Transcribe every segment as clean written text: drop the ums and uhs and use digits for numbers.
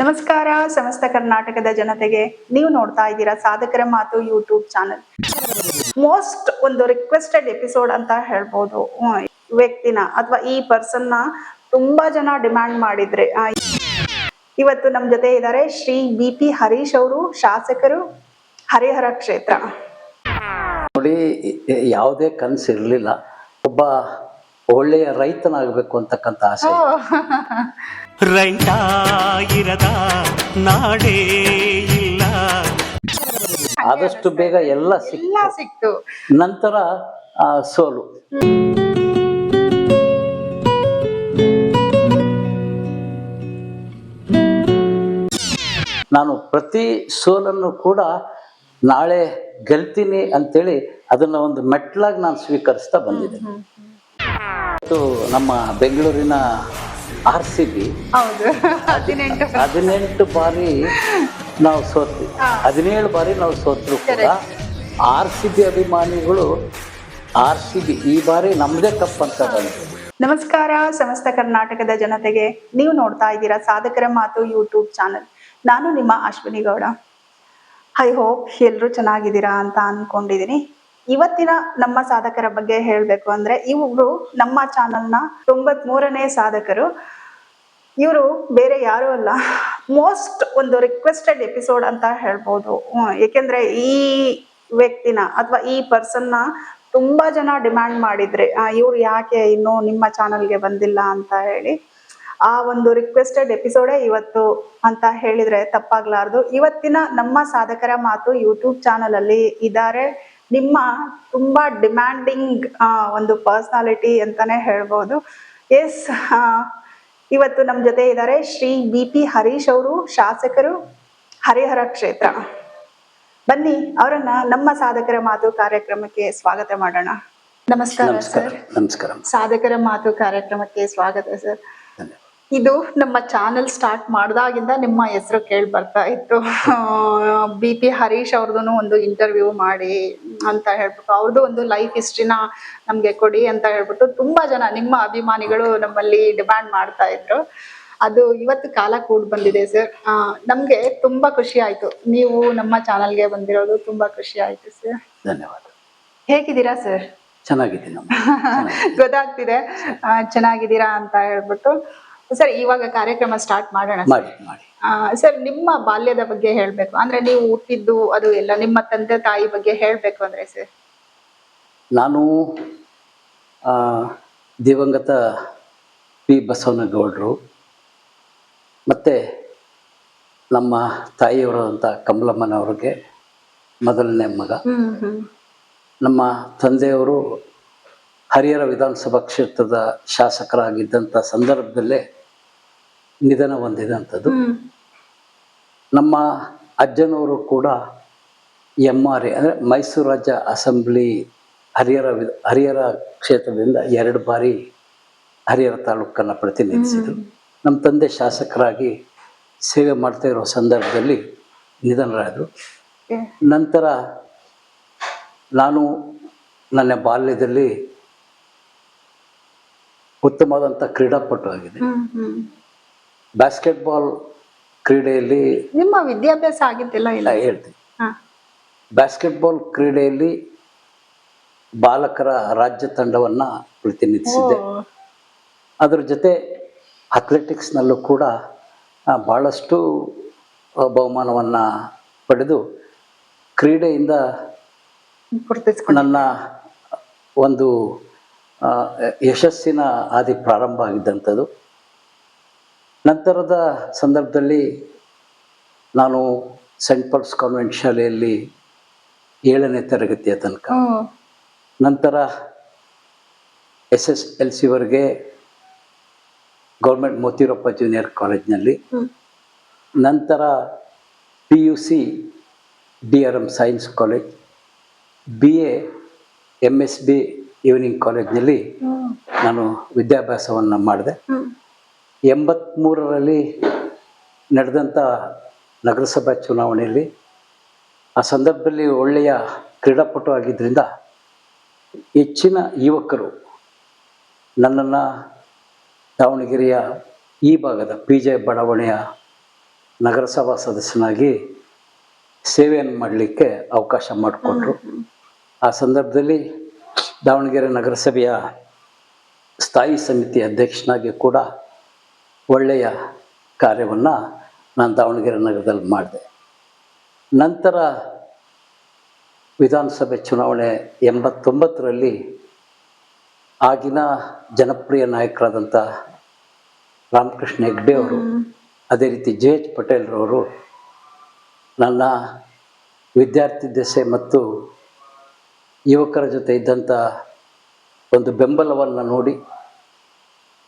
ನಮಸ್ಕಾರ ಸಮಸ್ತ ಕರ್ನಾಟಕದ ಜನತೆಗೆ. ನೀವು ನೋಡ್ತಾ ಇದ್ದೀರಾ ಸಾಧಕರ ಮಾತು ಯೂಟ್ಯೂಬ್ ಚಾನಲ್. ಮೋಸ್ಟ್ ಒಂದು ರಿಕ್ವೆಸ್ಟೆಡ್ ಎಪಿಸೋಡ್ ಅಂತ ಹೇಳ್ಬೋದು. ವ್ಯಕ್ತಿನ ಅಥವಾ ಈ ಪರ್ಸನ್ನ ತುಂಬಾ ಜನ ಡಿಮ್ಯಾಂಡ್ ಮಾಡಿದ್ರೆ ಇವತ್ತು ನಮ್ ಜೊತೆ ಇದ್ದಾರೆ ಶ್ರೀ BP ಹರೀಶ್ ಅವರು, ಶಾಸಕರು, ಹರಿಹರ ಕ್ಷೇತ್ರ. ನೋಡಿ, ಯಾವುದೇ ಕನಸು ಇರಲಿಲ್ಲ, ಒಬ್ಬ ಒಳ್ಳೆಯ ರೈತನಾಗಬೇಕು ಅಂತಕ್ಕಂಥ ಆಸೆ. ರೈತ ಇರದ ನಾಡೇ ಇಲ್ಲ. ಆದಷ್ಟು ಬೇಗ ಎಲ್ಲ ಸಿಕ್ತು. ನಂತರ ಸೋಲು. ನಾನು ಪ್ರತಿ ಸೋಲನ್ನು ಕೂಡ ನಾಳೆ ಗೆಲ್ತೀನಿ ಅಂತೇಳಿ ಅದನ್ನ ಒಂದು ಮೆಟ್ಲಾಗಿ ನಾನು ಸ್ವೀಕರಿಸ್ತಾ ಬಂದಿದ್ದೇನೆ. ನಮ್ಮ ಬೆಂಗಳೂರಿನ RCB 18 ಬಾರಿ ನಾವು ಸೋತ್ವಿ, 17 ಬಾರಿ ನಾವು ಸೋತ್ರು ಕೂಡ RCB ಅಭಿಮಾನಿಗಳು RCB ಈ ಬಾರಿ ನಮ್ಮದೇ ಕಪ್ ಅಂತ ಬಂದ್ರು. ನಮಸ್ಕಾರ ಸಮಸ್ತ ಕರ್ನಾಟಕದ ಜನತೆಗೆ. ನೀವು ನೋಡ್ತಾ ಇದ್ದೀರಾ ಸಾಧಕರ ಮಾತು ಯೂಟ್ಯೂಬ್ ಚಾನಲ್. ನಾನು ನಿಮ್ಮ ಅಶ್ವಿನಿ ಗೌಡ. ಐ ಹೋಪ್ ಎಲ್ಲರೂ ಚೆನ್ನಾಗಿದ್ದೀರಾ ಅಂತ ಅನ್ಕೊಂಡಿದೀನಿ. ಇವತ್ತಿನ ನಮ್ಮ ಸಾಧಕರ ಬಗ್ಗೆ ಹೇಳಬೇಕು ಅಂದ್ರೆ, ಇವರು ನಮ್ಮ ಚಾನಲ್ನ 93ನೇ ಸಾಧಕರು. ಇವರು ಬೇರೆ ಯಾರು ಅಲ್ಲ, ಮೋಸ್ಟ್ ಒಂದು ರಿಕ್ವೆಸ್ಟೆಡ್ ಎಪಿಸೋಡ್ ಅಂತ ಹೇಳ್ಬೋದು. ಏಕೆಂದ್ರೆ ಈ ವ್ಯಕ್ತಿನ ಅಥವಾ ಈ ಪರ್ಸನ್ನ ತುಂಬಾ ಜನ ಡಿಮ್ಯಾಂಡ್ ಮಾಡಿದ್ರೆ ಇವ್ರು ಯಾಕೆ ಇನ್ನೂ ನಿಮ್ಮ ಚಾನಲ್ಗೆ ಬಂದಿಲ್ಲ ಅಂತ ಹೇಳಿ. ಆ ಒಂದು ರಿಕ್ವೆಸ್ಟೆಡ್ ಎಪಿಸೋಡೇ ಇವತ್ತು ಅಂತ ಹೇಳಿದ್ರೆ ತಪ್ಪಾಗ್ಲಾರ್ದು. ಇವತ್ತಿನ ನಮ್ಮ ಸಾಧಕರ ಮಾತು ಯೂಟ್ಯೂಬ್ ಚಾನಲ್ ಅಲ್ಲಿ ಇದ್ದಾರೆ ನಿಮ್ಮ ತುಂಬಾ ಡಿಮ್ಯಾಂಡಿಂಗ್ ಒಂದು ಪರ್ಸನಾಲಿಟಿ ಅಂತಾನೆ ಹೇಳ್ಬೋದು. ಎಸ್, ಇವತ್ತು ನಮ್ ಜೊತೆ ಇದ್ದಾರೆ ಶ್ರೀ BP ಹರೀಶ್ ಅವರು, ಶಾಸಕರು, ಹರಿಹರ ಕ್ಷೇತ್ರ. ಬನ್ನಿ ಅವರನ್ನ ನಮ್ಮ ಸಾಧಕರ ಮಾತು ಕಾರ್ಯಕ್ರಮಕ್ಕೆ ಸ್ವಾಗತ ಮಾಡೋಣ. ನಮಸ್ಕಾರ ಸರ್. ನಮಸ್ಕಾರ. ಸಾಧಕರ ಮಾತು ಕಾರ್ಯಕ್ರಮಕ್ಕೆ ಸ್ವಾಗತ ಸರ್. ಇದು ನಮ್ಮ ಚಾನೆಲ್ ಸ್ಟಾರ್ಟ್ ಮಾಡಿದಾಗಿಂದ ನಿಮ್ಮ ಹೆಸರು ಕೇಳಿ ಬರ್ತಾ ಇತ್ತು. BP ಹರೀಶ್ ಅವ್ರದ್ದು ಒಂದು ಇಂಟರ್ವ್ಯೂ ಮಾಡಿ ಅಂತ ಹೇಳ್ಬಿಟ್ಟು, ಅವ್ರದ್ದು ಒಂದು ಲೈಫ್ ಹಿಸ್ಟ್ರಿನ ನಮ್ಗೆ ಕೊಡಿ ಅಂತ ಹೇಳ್ಬಿಟ್ಟು ತುಂಬಾ ಜನ ನಿಮ್ಮ ಅಭಿಮಾನಿಗಳು ನಮ್ಮಲ್ಲಿ ಡಿಮ್ಯಾಂಡ್ ಮಾಡ್ತಾ ಇದ್ರು. ಅದು ಇವತ್ತು ಕಾಲ ಕೂಡ್ ಬಂದಿದೆ ಸರ್. ನಮ್ಗೆ ತುಂಬಾ ಖುಷಿ ಆಯ್ತು ನೀವು ನಮ್ಮ ಚಾನಲ್ಗೆ ಬಂದಿರೋದು. ತುಂಬಾ ಖುಷಿ ಆಯ್ತು ಸರ್. ಧನ್ಯವಾದ. ಹೇಗಿದ್ದೀರಾ ಸರ್? ಚೆನ್ನಾಗಿದ್ದೀನಿ. ಗೊತ್ತಾಗ್ತಿದೆ ಚೆನ್ನಾಗಿದ್ದೀರಾ ಅಂತ ಹೇಳ್ಬಿಟ್ಟು. ಸರ್, ಇವಾಗ ಕಾರ್ಯಕ್ರಮ ಸ್ಟಾರ್ಟ್ ಮಾಡೋಣ. ಸರ್, ನಿಮ್ಮ ಬಾಲ್ಯದ ಬಗ್ಗೆ ಹೇಳ್ಬೇಕು ಅಂದ್ರೆ, ನೀವು ಹುಟ್ಟಿದ್ದು ಅದು ಎಲ್ಲ, ನಿಮ್ಮ ತಂದೆ ತಾಯಿ ಬಗ್ಗೆ ಹೇಳ್ಬೇಕು ಅಂದ್ರೆ ಸರ್. ನಾನು ದಿವಂಗತ P ಬಸವನಗೌಡರು ಮತ್ತೆ ನಮ್ಮ ತಾಯಿಯವರಂತ ಕಮಲಮ್ಮನವ್ರಿಗೆ ಮೊದಲನೇ ಮಗ. ನಮ್ಮ ತಂದೆಯವರು ಹರಿಹರ ವಿಧಾನಸಭಾ ಕ್ಷೇತ್ರದ ಶಾಸಕರಾಗಿದ್ದಂಥ ಸಂದರ್ಭದಲ್ಲೇ ನಿಧನ ಹೊಂದಿದಂಥದ್ದು. ನಮ್ಮ ಅಜ್ಜನವರು ಕೂಡ MRA ಅಂದರೆ ಮೈಸೂರು ರಾಜ್ಯ ಅಸೆಂಬ್ಲಿ ಹರಿಹರ ಕ್ಷೇತ್ರದಿಂದ 2 ಬಾರಿ ಹರಿಹರ ತಾಲೂಕನ್ನು ಪ್ರತಿನಿಧಿಸಿದರು. ನಮ್ಮ ತಂದೆ ಶಾಸಕರಾಗಿ ಸೇವೆ ಮಾಡ್ತಾ ಇರೋ ಸಂದರ್ಭದಲ್ಲಿ ನಿಧನರಾದರು. ನಂತರ ನಾನು ನನ್ನ ಬಾಲ್ಯದಲ್ಲಿ ಉತ್ತಮವಾದಂಥ ಕ್ರೀಡಾಪಟು ಆಗಿದೆ. ಬಾಸ್ಕೆಟ್ಬಾಲ್ ಕ್ರೀಡೆಯಲ್ಲಿ ನಿಮ್ಮ ವಿದ್ಯಾಭ್ಯಾಸ ಆಗಿದ್ದಿಲ್ಲ? ಇಲ್ಲ, ಹೇಳ್ತೀನಿ. ಬಾಸ್ಕೆಟ್ಬಾಲ್ ಕ್ರೀಡೆಯಲ್ಲಿ ಬಾಲಕರ ರಾಜ್ಯ ತಂಡವನ್ನು ಪ್ರತಿನಿಧಿಸಿದ್ದೆ. ಅದರ ಜೊತೆ ಅಥ್ಲೆಟಿಕ್ಸ್ನಲ್ಲೂ ಕೂಡ ಭಾಳಷ್ಟು ಬಹುಮಾನವನ್ನು ಪಡೆದು ಕ್ರೀಡೆಯಿಂದ ನನ್ನ ಒಂದು ಯಶಸ್ಸಿನ ಹಾದಿ ಪ್ರಾರಂಭ ಆಗಿದ್ದಂಥದ್ದು. ನಂತರದ ಸಂದರ್ಭದಲ್ಲಿ ನಾನು ಸೆಂಟ್ ಪಾಲ್ಸ್ ಕಾನ್ವೆಂಟ್ ಶಾಲೆಯಲ್ಲಿ 7ನೇ ತರಗತಿಯ ತನಕ, ನಂತರ SSLCವರೆಗೆ ಗೌರ್ಮೆಂಟ್ ಮೋತಿರಪ್ಪ ಜೂನಿಯರ್ ಕಾಲೇಜ್ನಲ್ಲಿ, ನಂತರ PUC DRM science college, BA MSB evening ಕಾಲೇಜ್ನಲ್ಲಿ ನಾನು ವಿದ್ಯಾಭ್ಯಾಸವನ್ನು ಮಾಡಿದೆ. 83ರಲ್ಲಿ ನಡೆದಂಥ ನಗರಸಭಾ ಚುನಾವಣೆಯಲ್ಲಿ ಆ ಸಂದರ್ಭದಲ್ಲಿ ಒಳ್ಳೆಯ ಕ್ರೀಡಾಪಟು ಆಗಿದ್ದರಿಂದ ಹೆಚ್ಚಿನ ಯುವಕರು ನನ್ನನ್ನು ದಾವಣಗೆರೆಯ ಈ ಭಾಗದ PJ ಬಡಾವಣೆಯ ನಗರಸಭಾ ಸದಸ್ಯನಾಗಿ ಸೇವೆಯನ್ನು ಮಾಡಲಿಕ್ಕೆ ಅವಕಾಶ ಮಾಡಿಕೊಟ್ರು. ಆ ಸಂದರ್ಭದಲ್ಲಿ ದಾವಣಗೆರೆ ನಗರಸಭೆಯ ಸ್ಥಾಯಿ ಸಮಿತಿ ಅಧ್ಯಕ್ಷನಾಗಿ ಕೂಡ ಒಳ್ಳೆಯ ಕಾರ್ಯವನ್ನು ನಾನು ದಾವಣಗೆರೆ ನಗರದಲ್ಲಿ ಮಾಡಿದೆ. ನಂತರ ವಿಧಾನಸಭೆ ಚುನಾವಣೆ 89ರಲ್ಲಿ ಆಗಿನ ಜನಪ್ರಿಯ ನಾಯಕರಾದಂಥ ರಾಮಕೃಷ್ಣ ಹೆಗ್ಡೆ ಅವರು, ಅದೇ ರೀತಿ JH ಪಟೇಲ್ರವರು ನನ್ನ ವಿದ್ಯಾರ್ಥಿ ದಶೆ ಮತ್ತು ಯುವಕರ ಜೊತೆ ಇದ್ದಂಥ ಒಂದು ಬೆಂಬಲವನ್ನು ನೋಡಿ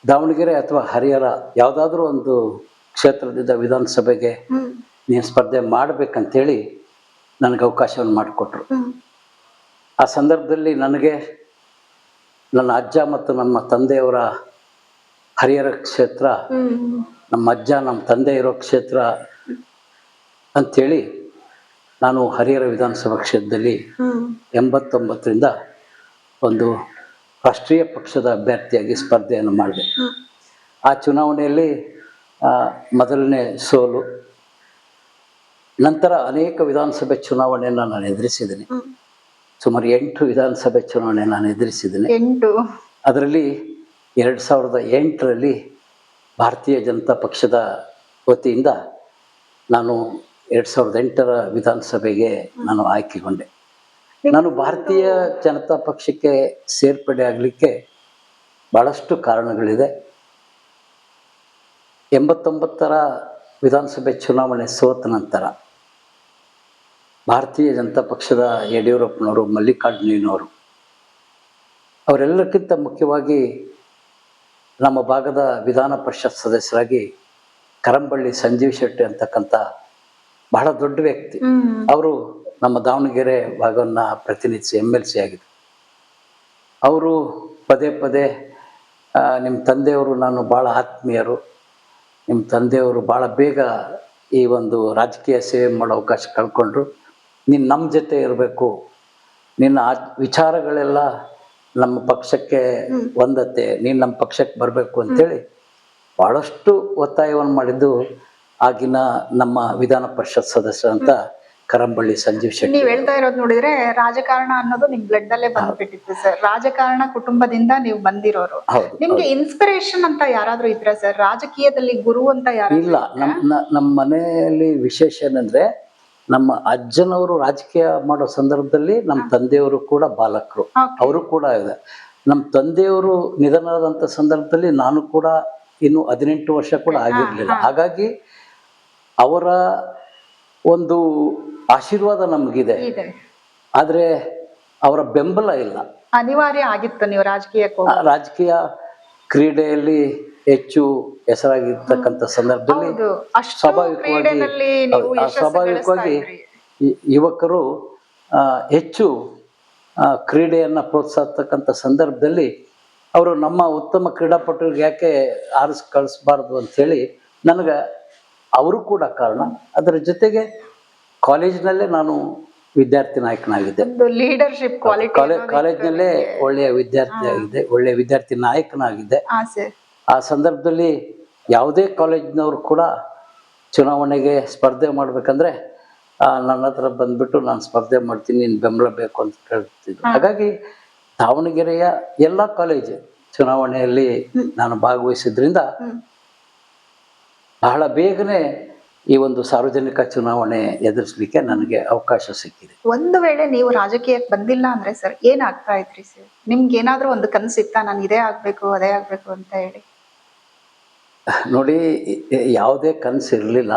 ದಾವಣಗೆರೆ ಅಥವಾ ಹರಿಹರ ಯಾವುದಾದ್ರೂ ಒಂದು ಕ್ಷೇತ್ರದಿಂದ ವಿಧಾನಸಭೆಗೆ ನೀನು ಸ್ಪರ್ಧೆ ಮಾಡಬೇಕಂತೇಳಿ ನನಗೆ ಅವಕಾಶವನ್ನು ಮಾಡಿಕೊಟ್ರು. ಆ ಸಂದರ್ಭದಲ್ಲಿ ನನಗೆ ನನ್ನ ಅಜ್ಜ ಮತ್ತು ನಮ್ಮ ತಂದೆಯವರ ಹರಿಹರ ಕ್ಷೇತ್ರ, ನಮ್ಮ ಅಜ್ಜ ನಮ್ಮ ತಂದೆ ಇರೋ ಕ್ಷೇತ್ರ ಅಂಥೇಳಿ ನಾನು ಹರಿಹರ ವಿಧಾನಸಭಾ ಕ್ಷೇತ್ರದಲ್ಲಿ 89ರಿಂದ ಒಂದು ರಾಷ್ಟ್ರೀಯ ಪಕ್ಷದ ಅಭ್ಯರ್ಥಿಯಾಗಿ ಸ್ಪರ್ಧೆಯನ್ನು ಮಾಡಿದೆ. ಆ ಚುನಾವಣೆಯಲ್ಲಿ ಮೊದಲನೇ ಸೋಲು. ನಂತರ ಅನೇಕ ವಿಧಾನಸಭೆ ಚುನಾವಣೆಯನ್ನು ನಾನು ಎದುರಿಸಿದ್ದೀನಿ. ಸುಮಾರು 8 ವಿಧಾನಸಭೆ ಚುನಾವಣೆ ನಾನು ಎದುರಿಸಿದ್ದೀನಿ. ಅದರಲ್ಲಿ 2008ರಲ್ಲಿ ಭಾರತೀಯ ಜನತಾ ಪಕ್ಷದ ವತಿಯಿಂದ ನಾನು 2008ರ ವಿಧಾನಸಭೆಗೆ ನಾನು ಆಯ್ಕೆಗೊಂಡೆ. ನಾನು ಭಾರತೀಯ ಜನತಾ ಪಕ್ಷಕ್ಕೆ ಸೇರ್ಪಡೆ ಆಗಲಿಕ್ಕೆ ಭಾಳಷ್ಟು ಕಾರಣಗಳಿದೆ. 89ರ ವಿಧಾನಸಭೆ ಚುನಾವಣೆ ಸೋತ ನಂತರ ಭಾರತೀಯ ಜನತಾ ಪಕ್ಷದ ಯಡಿಯೂರಪ್ಪನವರು, ಮಲ್ಲಿಕಾರ್ಜುನಯ್ಯನವರು, ಅವರೆಲ್ಲಕ್ಕಿಂತ ಮುಖ್ಯವಾಗಿ ನಮ್ಮ ಭಾಗದ ವಿಧಾನ ಪರಿಷತ್ ಸದಸ್ಯರಾಗಿ ಕರಂಬಳ್ಳಿ ಸಂಜೀವ್ ಶೆಟ್ಟಿ ಅಂತಕ್ಕಂಥ ಬಹಳ ದೊಡ್ಡ ವ್ಯಕ್ತಿ. ಅವರು ನಮ್ಮ ದಾವಣಗೆರೆ ಭಾಗವನ್ನು ಪ್ರತಿನಿಧಿಸಿ MLC ಆಗಿದ್ದರು. ಅವರು ಪದೇ ಪದೇ ನಿಮ್ಮ ತಂದೆಯವರು ನಾನು ಭಾಳ ಆತ್ಮೀಯರು, ನಿಮ್ಮ ತಂದೆಯವರು ಭಾಳ ಬೇಗ ಈ ಒಂದು ರಾಜಕೀಯ ಸೇವೆ ಮಾಡೋ ಅವಕಾಶ ಕಳ್ಕೊಂಡ್ರು, ನೀನು ನಮ್ಮ ಜೊತೆ ಇರಬೇಕು, ನಿನ್ನ ವಿಚಾರಗಳೆಲ್ಲ ನಮ್ಮ ಪಕ್ಷಕ್ಕೆ ಒಂದತ್ತೆ, ನೀನು ನಮ್ಮ ಪಕ್ಷಕ್ಕೆ ಬರಬೇಕು ಅಂತೇಳಿ ಭಾಳಷ್ಟು ಒತ್ತಾಯವನ್ನು ಮಾಡಿದ್ದು ಆಗಿನ ನಮ್ಮ ವಿಧಾನ ಪರಿಷತ್ ಸದಸ್ಯರಂತ ಕರಂಬಳ್ಳಿ ಸಂಜೀವ್ ಶೆಟ್ಟಿ. ನೀವು ಹೇಳ್ತಾ ಇರೋದು ನೋಡಿದ್ರೆ ರಾಜಕಾರಣ ಅನ್ನೋದು ನಿಮ್ ಬ್ಲಡ್ ಅಲ್ಲೇ ಬಂದ್ಬಿಟ್ಟಿತ್ತು ಸರ್. ರಾಜಕಾರಣ ಕುಟುಂಬದಿಂದ ನೀವು ಬಂದಿರೋರು. ನಿಮ್ಗೆ ಇನ್ಸ್ಪಿರೇಷನ್ ಅಂತ ಯಾರಾದ್ರೂ ಇದ್ರ ಸರ್? ರಾಜಕೀಯದಲ್ಲಿ ಗುರು ಅಂತ ಯಾರು? ಇಲ್ಲ. ನಮ್ಮ ಮನೆಯಲ್ಲಿ ವಿಶೇಷ ಏನಂದ್ರೆ, ನಮ್ಮ ಅಜ್ಜನವರು ರಾಜಕೀಯ ಮಾಡೋ ಸಂದರ್ಭದಲ್ಲಿ ನಮ್ಮ ತಂದೆಯವರು ಕೂಡ ಬಾಲಕರು, ಅವರು ಕೂಡ ಇದೆ. ನಮ್ಮ ತಂದೆಯವರು ನಿಧನರಾದಂಥ ಸಂದರ್ಭದಲ್ಲಿ ನಾನು ಕೂಡ ಇನ್ನು 18 ವರ್ಷ ಕೂಡ ಆಗಿರಲಿಲ್ಲ. ಹಾಗಾಗಿ ಅವರ ಒಂದು ಆಶೀರ್ವಾದ ನಮಗಿದೆ, ಆದರೆ ಅವರ ಬೆಂಬಲ ಇಲ್ಲ. ಅನಿವಾರ್ಯ ಆಗಿತ್ತು ನೀವು ರಾಜಕೀಯ ಕ್ರೀಡೆಯಲ್ಲಿ ಹೆಚ್ಚು ಹೆಸರಾಗಿರ್ತಕ್ಕಂಥ ಸಂದರ್ಭದಲ್ಲಿ ಸ್ವಾಭಾವಿಕವಾಗಿ ಯುವಕರು ಹೆಚ್ಚು ಕ್ರೀಡೆಯನ್ನು ಪ್ರೋತ್ಸಾಹಿಸ್ತಕ್ಕಂಥ ಸಂದರ್ಭದಲ್ಲಿ ಅವರು ನಮ್ಮ ಉತ್ತಮ ಕ್ರೀಡಾಪಟುಗಳಿಗೆ ಯಾಕೆ ಕಳಿಸ್ಬಾರ್ದು ಅಂಥೇಳಿ ನನಗೆ ಅವರು ಕೂಡ ಕಾರಣ. ಅದರ ಜೊತೆಗೆ ಕಾಲೇಜಿನಲ್ಲೇ ನಾನು ವಿದ್ಯಾರ್ಥಿ ನಾಯಕನಾಗಿದ್ದೆ. ಲೀಡರ್ಶಿಪ್ ಕಾಲೇಜಿನಲ್ಲೇ ಒಳ್ಳೆಯ ವಿದ್ಯಾರ್ಥಿ ಆಗಿದ್ದೆ, ಒಳ್ಳೆಯ ವಿದ್ಯಾರ್ಥಿ ನಾಯಕನಾಗಿದ್ದೆ. ಆ ಸಂದರ್ಭದಲ್ಲಿ ಯಾವುದೇ ಕಾಲೇಜಿನವರು ಕೂಡ ಚುನಾವಣೆಗೆ ಸ್ಪರ್ಧೆ ಮಾಡ್ಬೇಕಂದ್ರೆ ನನ್ನ ಹತ್ರ ಬಂದ್ಬಿಟ್ಟು ನಾನು ಸ್ಪರ್ಧೆ ಮಾಡ್ತೀನಿ, ನೀನು ಬೆಂಬಲ ಬೇಕು ಅಂತ ಕೇಳ್ತಿದ್ರು. ಹಾಗಾಗಿ ದಾವಣಗೆರೆಯ ಎಲ್ಲ ಕಾಲೇಜು ಚುನಾವಣೆಯಲ್ಲಿ ನಾನು ಭಾಗವಹಿಸಿದ್ರಿಂದ ಬಹಳ ಬೇಗನೆ ಈ ಒಂದು ಸಾರ್ವಜನಿಕ ಚುನಾವಣೆ ಎದುರಿಸಲಿಕ್ಕೆ ನನಗೆ ಅವಕಾಶ ಸಿಕ್ಕಿದೆ. ಒಂದು ವೇಳೆ ನೀವು ರಾಜಕೀಯಕ್ಕೆ ಬಂದಿಲ್ಲ ಅಂದ್ರೆ ಸರ್ ಏನಾಗ್ತಾ ಇದ್ರಿ ಸರ್? ನಿಮ್ಗೆ ಏನಾದ್ರೂ ಒಂದು ಕನಸಿತ್ತಾ, ನಾನು ಇದೇ ಆಗ್ಬೇಕು ಅದೇ ಆಗ್ಬೇಕು ಅಂತ ಹೇಳಿ? ನೋಡಿ, ಯಾವುದೇ ಕನಸು ಇರಲಿಲ್ಲ.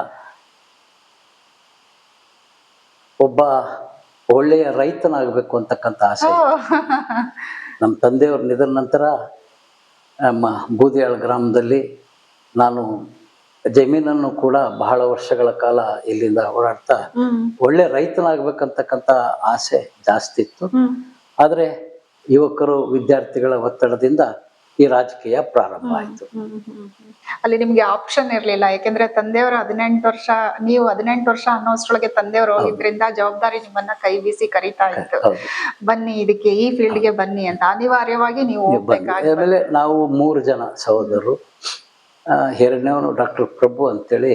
ಒಬ್ಬ ಒಳ್ಳೆಯ ರೈತನಾಗಬೇಕು ಅಂತಕ್ಕಂಥ ಆಸೆ. ನಮ್ಮ ತಂದೆಯವ್ರ ನಿಧನ ನಂತರ ನಮ್ಮ ಬೂದಿಯಾಳ ಗ್ರಾಮದಲ್ಲಿ ನಾನು ಜಮೀನನ್ನು ಕೂಡ ಬಹಳ ವರ್ಷಗಳ ಕಾಲ ಇಲ್ಲಿಂದ ಓಡಾಡ್ತಾ ಒಳ್ಳೆ ರೈತನಾಗಬೇಕಂತಕ್ಕಂಥ ಆಸೆ ಜಾಸ್ತಿ ಇತ್ತು. ಆದರೆ ಯುವಕರು ವಿದ್ಯಾರ್ಥಿಗಳ ಒತ್ತಡದಿಂದ ಈ ರಾಜಕೀಯ ಪ್ರಾರಂಭ ಆಯಿತು. ಅಲ್ಲಿ ನಿಮ್ಗೆ ಆಪ್ಷನ್ ಇರ್ಲಿಲ್ಲ, ಯಾಕೆಂದ್ರೆ ತಂದೆಯವರು 18 ವರ್ಷ, ನೀವು 18 ವರ್ಷ ಅನ್ನೋಷ್ಟ್ರೊಳಗೆ ತಂದೆಯವರು ಹೋಗಿದ್ರಿಂದ ಜವಾಬ್ದಾರಿ ನಿಮ್ಮನ್ನ ಕೈ ಬೀಸಿ ಕರೀತಾ ಇತ್ತು, ಬನ್ನಿ ಇದಕ್ಕೆ, ಈ ಫೀಲ್ಡ್ಗೆ ಬನ್ನಿ ಅಂತ. ಅನಿವಾರ್ಯವಾಗಿ ನೀವು ಹೋಗ್ಬೇಕಾಗಿ. ಆಮೇಲೆ ನಾವು 3 ಜನ ಸಹೋದರರು. ಎರಡನೇವನು ಡಾಕ್ಟರ್ ಪ್ರಭು ಅಂತೇಳಿ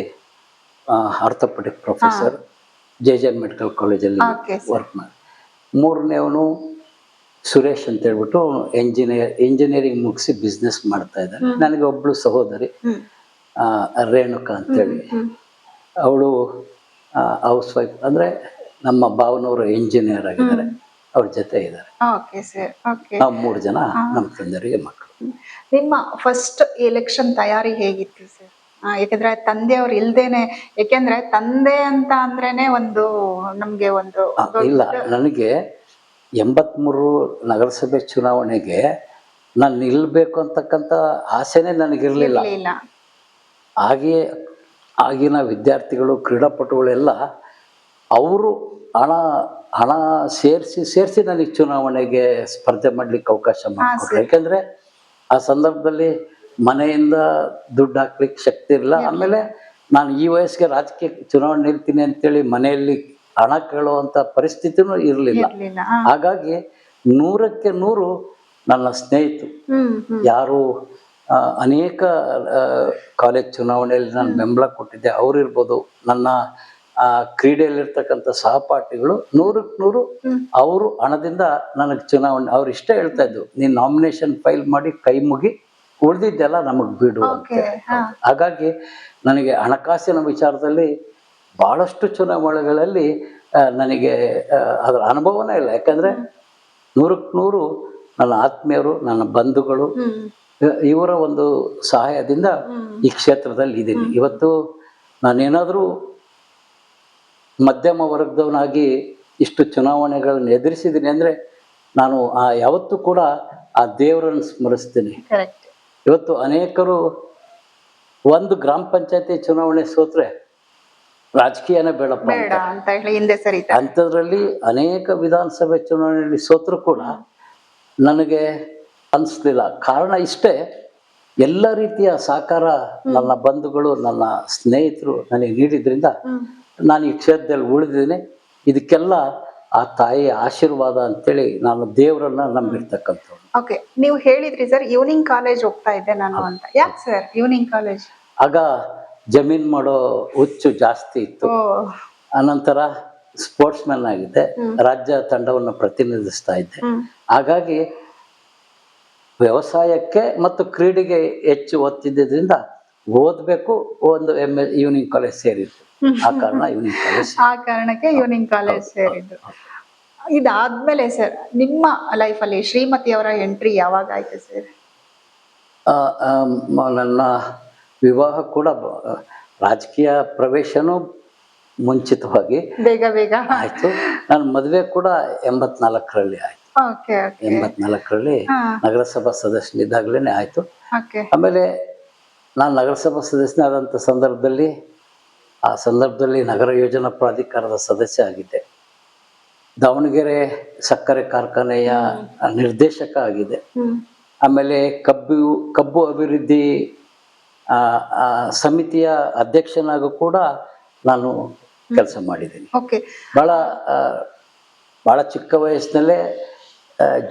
ಆರ್ಥೋಪೆಡಿಕ್ ಪ್ರೊಫೆಸರ್ JJ ಮೆಡಿಕಲ್ ಕಾಲೇಜಲ್ಲಿ Okay, sir. ವರ್ಕ್ ಮಾಡಿ. ಮೂರನೇವನು ಸುರೇಶ್ ಅಂತ ಹೇಳ್ಬಿಟ್ಟು ಇಂಜಿನಿಯರಿಂಗ್ ಮುಗಿಸಿ ಬಿಸ್ನೆಸ್ ಮಾಡ್ತಾ ಇದ್ದಾರೆ. ನನಗೆ ಒಬ್ಳು ಸಹೋದರಿ ರೇಣುಕಾ ಅಂತೇಳಿ, ಅವಳು ಹೌಸ್ ವೈಫ್, ಅಂದರೆ ನಮ್ಮ ಭಾವನವರು ಇಂಜಿನಿಯರ್ ಆಗಿದ್ದಾರೆ, ಅವ್ರ ಜೊತೆ ಇದ್ದಾರೆ. Okay sir. ಓಕೆ. ನಾವು 3 ಜನ ನಮ್ಮ ತಂದೆಯವರಿಗೆ ಮಕ್ಕಳು. ನಿಮ್ಮ ಫಸ್ಟ್ ಎಲೆಕ್ಷನ್ ತಯಾರಿ ಹೇಗಿತ್ತು ಸರ್? ಯಾಕಂದ್ರೆ ತಂದೆಯವ್ರು ಇಲ್ದೇನೆ, ಯಾಕೆಂದ್ರೆ ತಂದೆ ಅಂತ ಅಂದ್ರೇನೆ ಒಂದು ನಮ್ಗೆ ಒಂದು ಇಲ್ಲ, ನನಗೆ 83 ನಗರಸಭೆ ಚುನಾವಣೆಗೆ ನಾನು ನಿಲ್ಬೇಕು ಅಂತಕ್ಕಂಥ ಆಸೆನೇ ನನಗಿರಲಿಲ್ಲ. ಇಲ್ಲ. ಹಾಗೆಯೇ ಆಗಿನ ವಿದ್ಯಾರ್ಥಿಗಳು, ಕ್ರೀಡಾಪಟುಗಳೆಲ್ಲ ಅವರು ಹಣ ಸೇರಿಸಿ ನನಗೆ ಚುನಾವಣೆಗೆ ಸ್ಪರ್ಧೆ ಮಾಡ್ಲಿಕ್ಕೆ ಅವಕಾಶ ಮಾಡಿಕೊಟ್ರು. ಯಾಕೆಂದ್ರೆ ಆ ಸಂದರ್ಭದಲ್ಲಿ ಮನೆಯಿಂದ ದುಡ್ಡು ಹಾಕ್ಲಿಕ್ಕೆ ಶಕ್ತಿ ಇರಲಿಲ್ಲ. ಆಮೇಲೆ ನಾನು ಈ ವಯಸ್ಸಿಗೆ ರಾಜಕೀಯ ಚುನಾವಣೆ ನಿಲ್ತೀನಿ ಅಂತೇಳಿ ಮನೆಯಲ್ಲಿ ಹಣ ಕೇಳುವಂಥ ಪರಿಸ್ಥಿತಿನೂ ಇರಲಿಲ್ಲ. ಹಾಗಾಗಿ 100ಕ್ಕೆ 100 ನನ್ನ ಸ್ನೇಹಿತರು ಯಾರು ಅನೇಕ ಕಾಲೇಜ್ ಚುನಾವಣೆಯಲ್ಲಿ ನಾನು ಬೆಂಬಲ ಕೊಟ್ಟಿದ್ದೆ, ಅವರಿರ್ಬೋದು, ನನ್ನ ಕ್ರೀಡೆಯಲ್ಲಿರ್ತಕ್ಕಂಥ ಸಹಪಾಠಿಗಳು 100ಕ್ಕೆ 100 ಅವರು ಹಣದಿಂದ ನನಗೆ ಚುನಾವಣೆ, ಅವ್ರು ಇಷ್ಟ ಹೇಳ್ತಾ ಇದ್ದು, ನೀನು ನಾಮಿನೇಷನ್ ಫೈಲ್ ಮಾಡಿ ಕೈ ಮುಗಿ ಉಳಿದಿದ್ದೆಲ್ಲ ನಮಗೆ ಬಿಡು ಅಂತ. ಹಾಗಾಗಿ ನನಗೆ ಹಣಕಾಸಿನ ವಿಚಾರದಲ್ಲಿ ಬಹಳಷ್ಟು ಚುನಾವಣೆಗಳಲ್ಲಿ ನನಗೆ ಅದರ ಅನುಭವನೇ ಇಲ್ಲ. ಯಾಕಂದ್ರೆ 100ಕ್ಕೆ 100 ನನ್ನ ಆತ್ಮೀಯರು, ನನ್ನ ಬಂಧುಗಳು, ಇವರ ಒಂದು ಸಹಾಯದಿಂದ ಈ ಕ್ಷೇತ್ರದಲ್ಲಿ ಇದ್ದೀನಿ. ಇವತ್ತು ನಾನೇನಾದರೂ ಮಧ್ಯಮ ವರ್ಗದವನಾಗಿ ಇಷ್ಟು ಚುನಾವಣೆಗಳನ್ನು ಎದುರಿಸಿದ್ದೀನಿ ಅಂದರೆ ನಾನು ಯಾವತ್ತೂ ಕೂಡ ಆ ದೇವರನ್ನು ಸ್ಮರಿಸ್ತೀನಿ. ಇವತ್ತು ಅನೇಕರು ಒಂದು ಗ್ರಾಮ ಪಂಚಾಯತಿ ಚುನಾವಣೆ ಸೋತ್ರೆ ರಾಜಕೀಯನೇ ಬೇಡಪ್ಪ ಅಂತ ಹೇಳಿ ಹಿಂದೆ ಸರಿತಾರೆ. ಅಂಥದ್ರಲ್ಲಿ ಅನೇಕ ವಿಧಾನಸಭೆ ಚುನಾವಣೆಯಲ್ಲಿ ಸೋತ್ರು ಕೂಡ ನನಗೆ ಅನಿಸ್ಲಿಲ್ಲ. ಕಾರಣ ಇಷ್ಟೇ, ಎಲ್ಲ ರೀತಿಯ ಸಹಕಾರ ನನ್ನ ಬಂಧುಗಳು, ನನ್ನ ಸ್ನೇಹಿತರು ನನಗೆ ನೀಡಿದ್ರಿಂದ ನಾನು ಈ ಕ್ಷೇತ್ರದಲ್ಲಿ ಉಳಿದಿದ್ದೀನಿ. ಇದಕ್ಕೆಲ್ಲ ಆ ತಾಯಿಯ ಆಶೀರ್ವಾದ ಅಂತೇಳಿ ನಾನು ದೇವರನ್ನ ನಂಬಿರ್ತಕ್ಕಂಥವ್ರು. ಓಕೆ, ನೀವು ಹೇಳಿದ್ರಿ ಸರ್ ಈವ್ನಿಂಗ್ ಕಾಲೇಜ್ ಹೋಗ್ತಾ ಇದ್ದೆ ನಾನು ಅಂತ. ಯಾಕೆ ಸರ್ ಈವ್ನಿಂಗ್ ಕಾಲೇಜ್? ಆಗ ಜಮೀನ್ ಮಾಡೋ ಹುಚ್ಚು ಜಾಸ್ತಿ ಇತ್ತು. ಅನಂತರ ಸ್ಪೋರ್ಟ್ಸ್ ಮ್ಯಾನ್ ಆಗಿದ್ದೆ, ರಾಜ್ಯ ತಂಡವನ್ನು ಪ್ರತಿನಿಧಿಸ್ತಾ ಇದ್ದೆ. ಹಾಗಾಗಿ ವ್ಯವಸಾಯಕ್ಕೆ ಮತ್ತು ಕ್ರೀಡೆಗೆ ಹೆಚ್ಚು ಒತ್ತಿದ್ದರಿಂದ ಓದಬೇಕು, ಒಂದು ಈವ್ನಿಂಗ್ ಕಾಲೇಜ್ ಸೇರಿತ್ತು. ಆ ಕಾರಣಕ್ಕೆ ಈವ್ನಿಂಗ್ ಕಾಲೇಜ್ ಸೇರಿದ್ದು. ಇದಾದ್ಮೇಲೆ ಸರ್ ನಿಮ್ಮ ಲೈಫಲ್ಲಿ ಶ್ರೀಮತಿಯವರ ಎಂಟ್ರಿ ಯಾವಾಗ ಆಯ್ತು ಸರ್? ನನ್ನ ವಿವಾಹ ಕೂಡ ರಾಜಕೀಯ ಪ್ರವೇಶನೂ ಮುಂಚಿತವಾಗಿ ಬೇಗ ಆಯ್ತು. ನನ್ನ ಮದುವೆ ಕೂಡ 84ರಲ್ಲಿ ಆಯ್ತು. 84ರಲ್ಲಿ ನಗರಸಭಾ ಸದಸ್ಯನಿದ್ದಾಗಲೇ ಆಯ್ತು. ಆಮೇಲೆ ನಾನು ನಗರಸಭಾ ಸದಸ್ಯನಾದಂಥ ಸಂದರ್ಭದಲ್ಲಿ ನಗರ ಯೋಜನಾ ಪ್ರಾಧಿಕಾರದ ಸದಸ್ಯ ಆಗಿದ್ದೆ. ದಾವಣಗೆರೆ ಸಕ್ಕರೆ ಕಾರ್ಖಾನೆಯ ನಿರ್ದೇಶಕ ಆಗಿದೆ. ಆಮೇಲೆ ಕಬ್ಬು ಅಭಿವೃದ್ಧಿ ಸಮಿತಿಯ ಅಧ್ಯಕ್ಷನಾಗೂ ಕೂಡ ನಾನು ಕೆಲಸ ಮಾಡಿದ್ದೀನಿ. ಬಹಳ ಚಿಕ್ಕ ವಯಸ್ಸಿನಲ್ಲೇ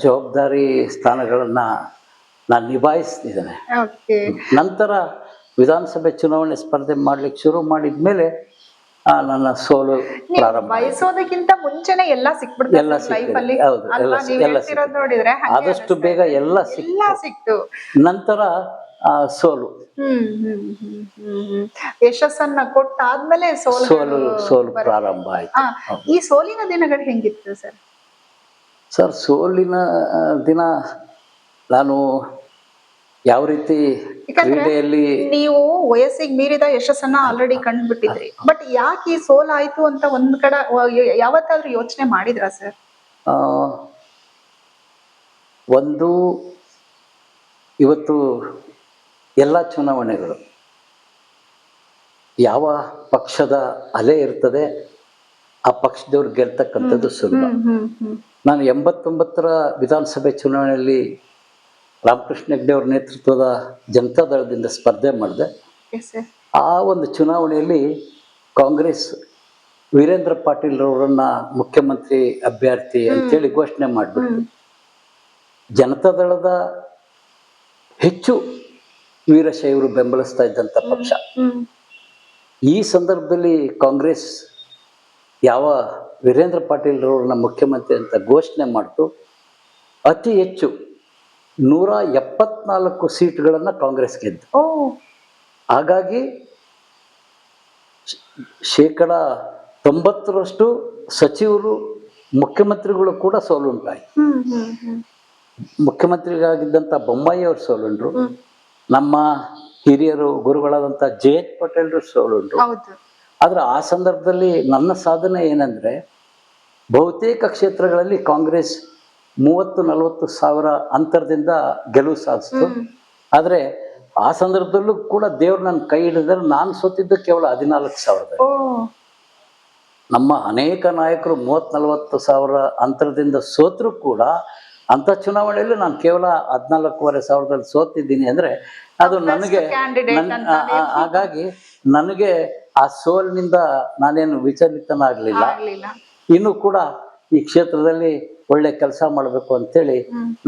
ಜವಾಬ್ದಾರಿ ಸ್ಥಾನಗಳನ್ನ ನಾನು ನಿಭಾಯಿಸ್ತಿದ್ದೇನೆ. ನಂತರ ವಿಧಾನಸಭೆ ಚುನಾವಣೆ ಸ್ಪರ್ಧೆ ಮಾಡ್ಲಿಕ್ಕೆ ಶುರು ಮಾಡಿದ್ಮೇಲೆ ನನ್ನ ಸೋಲು ಪ್ರಾರಂಭ. ಬಯಸೋದಕ್ಕಿಂತ ಮುಂಚೆನೆ ಎಲ್ಲ ಸಿಕ್ಬಿಡ್ತದೆ. ಆದಷ್ಟು ಬೇಗ ಎಲ್ಲ ಸಿಕ್ತು. ನಂತರ ಸೋಲು, ಯಶಸ್ಸನ್ನ ಕೊಟ್ಟಾದ್ಮೇಲೆ ಸೋಲು ಪ್ರಾರಂಭ ಆಯ್ತು. ಈ ಸೋಲಿನ ದಿನಗಳು ಹೆಂಗಿತ್ತು ಸರ್? ಸೋಲಿನ ದಿನ ನಾನು ಯಾವ ರೀತಿ ಕ್ರೀಡೆಯಲ್ಲಿ, ನೀವು ವಯಸ್ಸಿಗೆ ಮೀರಿದ ಯಶಸ್ಸನ್ನ ಆಲ್ರೆಡಿ ಕಂಡುಬಿಟ್ಟಿದ್ರಿ, ಬಟ್ ಯಾಕೆ ಈ ಸೋಲಾಯ್ತು ಅಂತ ಒಂದ್ ಕಡೆ ಯಾವತ್ತಾದ್ರೂ ಯೋಚನೆ ಮಾಡಿದ್ರಾ ಸರ್? ಒಂದು, ಇವತ್ತು ಎಲ್ಲ ಚುನಾವಣೆಗಳು ಯಾವ ಪಕ್ಷದ ಅಲೆ ಇರ್ತದೆ ಆ ಪಕ್ಷದವ್ರು ಗೆಲ್ತಕ್ಕಂಥದ್ದು ಸುಲಭ. ನಾನು 89ರ ವಿಧಾನಸಭೆ ಚುನಾವಣೆಯಲ್ಲಿ ರಾಮಕೃಷ್ಣ ಹೆಗ್ಡೆ ಅವ್ರ ನೇತೃತ್ವದ ಜನತಾ ದಳದಿಂದ ಸ್ಪರ್ಧೆ ಮಾಡಿದೆ. ಆ ಒಂದು ಚುನಾವಣೆಯಲ್ಲಿ ಕಾಂಗ್ರೆಸ್ ವೀರೇಂದ್ರ ಪಾಟೀಲ್ ಅವರನ್ನ ಮುಖ್ಯಮಂತ್ರಿ ಅಭ್ಯರ್ಥಿ ಅಂತೇಳಿ ಘೋಷಣೆ ಮಾಡಿಬಿಟ್ಟು, ಜನತಾದಳದ ಹೆಚ್ಚು ವೀರಶೈವರು ಬೆಂಬಲಿಸ್ತಾ ಇದ್ದಂಥ ಪಕ್ಷ. ಈ ಸಂದರ್ಭದಲ್ಲಿ ಕಾಂಗ್ರೆಸ್ ಯಾವ ವೀರೇಂದ್ರ ಪಾಟೀಲ್ರವ್ರನ್ನ ಮುಖ್ಯಮಂತ್ರಿ ಅಂತ ಘೋಷಣೆ ಮಾಡಿತು, ಅತಿ ಹೆಚ್ಚು 174 ಸೀಟ್ಗಳನ್ನು ಕಾಂಗ್ರೆಸ್ ಗೆದ್ದು. ಓ ಹಾಗಾಗಿ 90% ಸಚಿವರು ಮುಖ್ಯಮಂತ್ರಿಗಳು ಕೂಡ ಸೋಲುಂಟಾಯಿತು. ಮುಖ್ಯಮಂತ್ರಿಗಾಗಿದ್ದಂಥ ಬೊಮ್ಮಾಯಿ ಅವರು ಸೋಲುಂಡ್ರು, ನಮ್ಮ ಹಿರಿಯರು ಗುರುಗಳಾದಂಥ ಜೆ.ಎಚ್. ಪಟೇಲ್ರು ಸೋಲುಂಡ್ರು. ಹೌದು. ಆದ್ರೆ ಆ ಸಂದರ್ಭದಲ್ಲಿ ನನ್ನ ಸಾಧನೆ ಏನಂದ್ರೆ, ಬಹುತೇಕ ಕ್ಷೇತ್ರಗಳಲ್ಲಿ ಕಾಂಗ್ರೆಸ್ 30-40 ಸಾವಿರ ಅಂತರದಿಂದ ಗೆಲುವು ಸಾಧಿಸ್ತು. ಆದ್ರೆ ಆ ಸಂದರ್ಭದಲ್ಲೂ ಕೂಡ ದೇವ್ರು ನನ್ನ ಕೈ ಹಿಡಿದ್ರೆ ನಾನು ಸೋತಿದ್ದು ಕೇವಲ 14,000. ಓ ನಮ್ಮ ಅನೇಕ ನಾಯಕರು 30-40 ಸಾವಿರ ಅಂತರದಿಂದ ಸೋತರೂ ಕೂಡ ಅಂಥ ಚುನಾವಣೆಯಲ್ಲಿ ನಾನು ಕೇವಲ 14,500 ಸೋತಿದ್ದೀನಿ ಅಂದ್ರೆ ಅದು ನನಗೆ ಹಾಗಾಗಿ ನನಗೆ ಆ ಸೋಲಿನಿಂದ ನಾನೇನು ವಿಚಲಿತನಾಗಲಿಲ್ಲ. ಇನ್ನು ಕೂಡ ಈ ಕ್ಷೇತ್ರದಲ್ಲಿ ಒಳ್ಳೆ ಕೆಲಸ ಮಾಡಬೇಕು ಅಂತೇಳಿ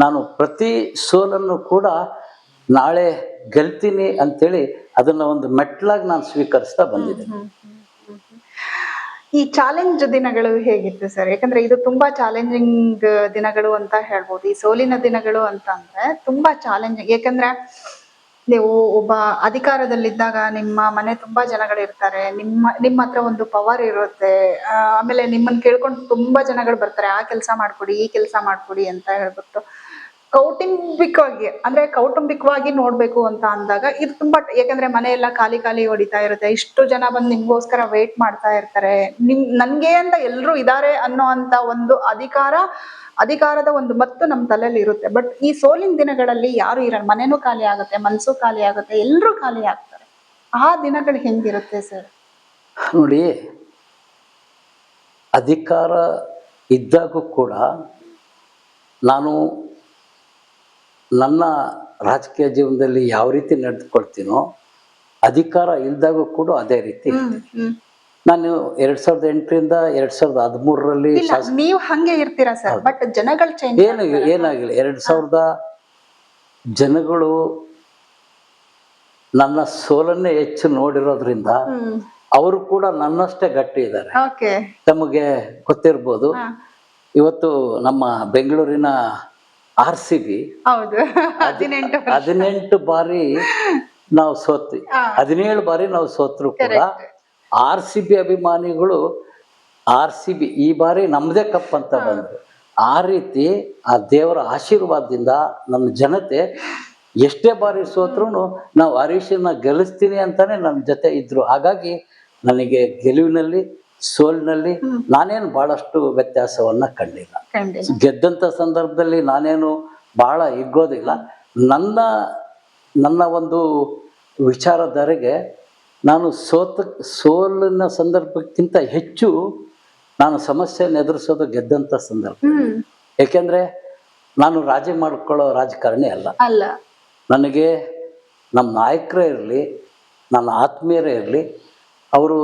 ನಾನು ಪ್ರತಿ ಸೋಲನ್ನು ಕೂಡ ನಾಳೆ ಗೆಲ್ತೀನಿ ಅಂತೇಳಿ ಅದನ್ನ ಒಂದು ಮೆಟ್ಲಾಗಿ ನಾನು ಸ್ವೀಕರಿಸ್ತಾ ಬಂದಿದ್ದೇನೆ. ಈ ಚಾಲೆಂಜ್ ದಿನಗಳು ಹೇಗಿತ್ತು ಸರ್? ಯಾಕಂದ್ರೆ ಇದು ತುಂಬಾ ಚಾಲೆಂಜಿಂಗ್ ದಿನಗಳು ಅಂತ ಹೇಳ್ಬೋದು. ಈ ಸೋಲಿನ ದಿನಗಳು ಅಂತ ಅಂದ್ರೆ ತುಂಬಾ ಚಾಲೆಂಜಿಂಗ್. ಯಾಕಂದ್ರೆ ನೀವು ಒಬ್ಬ ಅಧಿಕಾರದಲ್ಲಿದ್ದಾಗ ನಿಮ್ಮ ಮನೆ ತುಂಬಾ ಜನಗಳು ಇರ್ತಾರೆ, ನಿಮ್ಮ ಹತ್ರ ಒಂದು ಪವರ್ ಇರುತ್ತೆ. ಆಮೇಲೆ ನಿಮ್ಮನ್ನ ಕೇಳ್ಕೊಂಡು ತುಂಬಾ ಜನಗಳು ಬರ್ತಾರೆ, ಆ ಕೆಲಸ ಮಾಡ್ಕೊಡಿ, ಈ ಕೆಲಸ ಮಾಡ್ಕೊಡಿ ಅಂತ ಹೇಳ್ಬಿಟ್ಟು. ಕೌಟುಂಬಿಕವಾಗಿ ನೋಡ್ಬೇಕು ಅಂತ ಅಂದಾಗ ಇದು ತುಂಬಾ, ಯಾಕಂದ್ರೆ ಮನೆಯೆಲ್ಲ ಖಾಲಿ ಖಾಲಿ ಹೊಡಿತಾ ಇರುತ್ತೆ, ಇಷ್ಟು ಜನ ಬಂದು ನಿಮ್ಗೋಸ್ಕರ ವೇಟ್ ಮಾಡ್ತಾ ಇರ್ತಾರೆ, ನನ್ಗೆ ಅಂತ ಎಲ್ರು ಇದಾರೆ ಅನ್ನೋ ಅಂತ ಒಂದು ಅಧಿಕಾರದ ಒಂದು ಮತ್ತು ನಮ್ಮ ತಲೆಯಲ್ಲಿ ಇರುತ್ತೆ. ಬಟ್ ಈ ಸೋಲಿನ ದಿನಗಳಲ್ಲಿ ಯಾರು ಇರಲ್ಲ, ಮನೆನೂ ಖಾಲಿ ಆಗುತ್ತೆ, ಮನ್ಸು ಖಾಲಿ ಆಗುತ್ತೆ, ಎಲ್ರು ಖಾಲಿ ಆಗ್ತಾರೆ. ಆ ದಿನಗಳು ಹೆಂಗಿರುತ್ತೆ ಸರ್? ನೋಡಿ, ಅಧಿಕಾರ ಇದ್ದಾಗೂ ಕೂಡ ನಾನು ನನ್ನ ರಾಜಕೀಯ ಜೀವನದಲ್ಲಿ ಯಾವ ರೀತಿ ನಡೆದುಕೊಳ್ತೀನೋ ಅಧಿಕಾರ ಇಲ್ದಾಗೂ ಕೂಡ ಅದೇ ರೀತಿ. ನಾನು 2008ರಿಂದ 2013ರಲ್ಲಿ ನೀವು ಹಂಗೆ ಇರ್ತೀರಾ ಸರ್? ಬಟ್ ಜನಗಳು ಚೇಂಜ್ ಏನಾಗಿಲ್ಲ. 2000 ಜನಗಳು ನನ್ನ ಸೋಲನ್ನೇ ಹೆಚ್ಚು ನೋಡಿರೋದ್ರಿಂದ ಅವರು ಕೂಡ ನನ್ನಷ್ಟೇ ಗಟ್ಟಿ ಇದ್ದಾರೆ. ತಮಗೆ ಗೊತ್ತಿರ್ಬೋದು, ಇವತ್ತು ನಮ್ಮ ಬೆಂಗಳೂರಿನ RCB 18 ಬಾರಿ ನಾವು ಸೋತ್ವಿ, 17 ಬಾರಿ ನಾವು ಸೋತ್ರು ಕೂಡ RCB ಅಭಿಮಾನಿಗಳು RCB ಈ ಬಾರಿ ನಮ್ಮದೇ ಕಪ್ ಅಂತ ಬಂದ್ರು. ಆ ರೀತಿ ಆ ದೇವರ ಆಶೀರ್ವಾದದಿಂದ ನಮ್ಮ ಜನತೆ ಎಷ್ಟೇ ಬಾರಿ ಸೋತ್ರು ನಾವು ಹರೀಶನ್ನ ಗೆಲ್ಲಿಸ್ತೀನಿ ಅಂತಾನೆ ನಮ್ಮ ಜೊತೆ ಇದ್ರು. ಹಾಗಾಗಿ ನನಗೆ ಗೆಲುವಿನಲ್ಲಿ ಸೋಲಿನಲ್ಲಿ ನಾನೇನು ಬಹಳಷ್ಟು ವ್ಯತ್ಯಾಸವನ್ನ ಕಂಡಿಲ್ಲ. ಗೆದ್ದಂತ ಸಂದರ್ಭದಲ್ಲಿ ನಾನೇನು ಬಹಳ ಹಿಗ್ಗೋದಿಲ್ಲ. ನನ್ನ ಒಂದು ವಿಚಾರಧಾರೆಗೆ ನಾನು ಸೋಲಿನ ಸಂದರ್ಭಕ್ಕಿಂತ ಹೆಚ್ಚು ನಾನು ಸಮಸ್ಯೆಯನ್ನು ಎದುರಿಸೋದು ಗೆದ್ದಂತ ಸಂದರ್ಭ. ಯಾಕೆಂದ್ರೆ ನಾನು ರಾಜಿ ಮಾಡ್ಕೊಳ್ಳೋ ರಾಜಕಾರಣಿ ಅಲ್ಲ. ನನಗೆ ನಮ್ಮ ನಾಯಕರೇ ಇರಲಿ, ನನ್ನ ಆತ್ಮೀಯರೇ ಇರಲಿ, ಅವರು